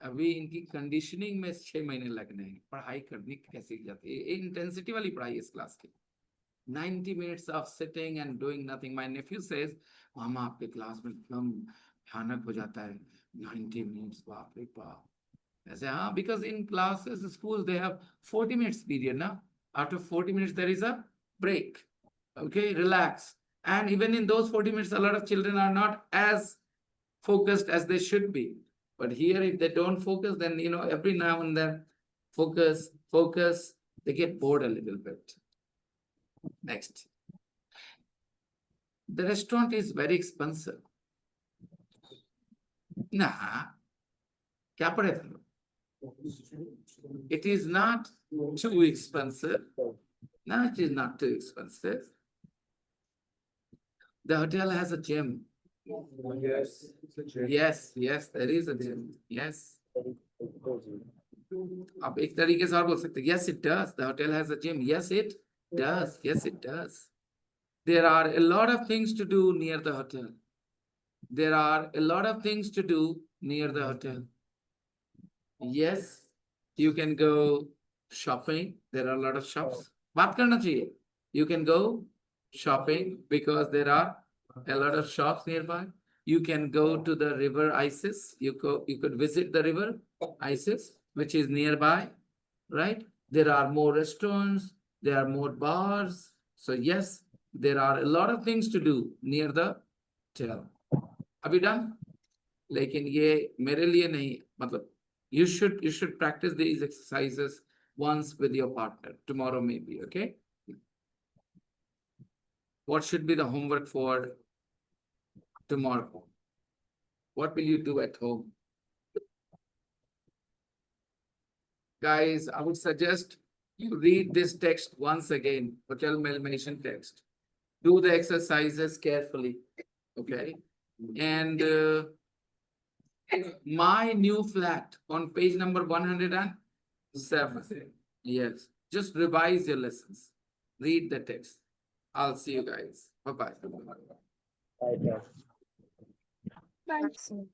अभी इनकी कंडीशनिंग में 6 महीने लगने हैं. पढ़ाई करनी कैसे की जाती है, इंटेंसिटी वाली पढ़ाई इस क्लास की. 90 minutes of sitting and doing nothing. My nephew says, मामा आपके क्लास में एकदम भयानक हो जाता है. 90 minutes, बाप रे बाप. ऐसे हाँ, because in classes, schools, they have 40 minutes period ना. After 40 minutes, there is a break. Okay, relax. And even in those 40 minutes, a lot of children are not as focused as they should be. But here, if they don't focus, then, you know, every now and then, focus, they get bored a little bit. Next. The restaurant is very expensive. Nah, क्या पढ़े थे? It is not too expensive. No, it is not too expensive. The hotel has a gym. Yes. Yes, there is a gym. Yes. आप एक तरीके से और बोल सकते हैं, yes it does, the hotel has a gym. Yes it does. There are a lot of things to do near the hotel. There are a lot of things to do near the hotel. Yes, you can go shopping. There are a lot of shops. बात करना चाहिए. You can go shopping because there are a lot of shops nearby. You can go to the river Isis. You could visit the river Isis, which is nearby, right? There are more restaurants. There are more bars. So yes, there are a lot of things to do near the hotel. Have you done? लेकिन ये मेरे लिए नहीं, मतलब you should practice these exercises once with your partner tomorrow maybe, okay? What should be the homework for tomorrow? What will you do at home? Guys, I would suggest you read this text once again, hotel mail-mention text. Do the exercises carefully, okay? And my new flat on page number 107. Yes, just revise your lessons. Read the text. I'll see you guys. Bye-bye. Right. Bye. Sir.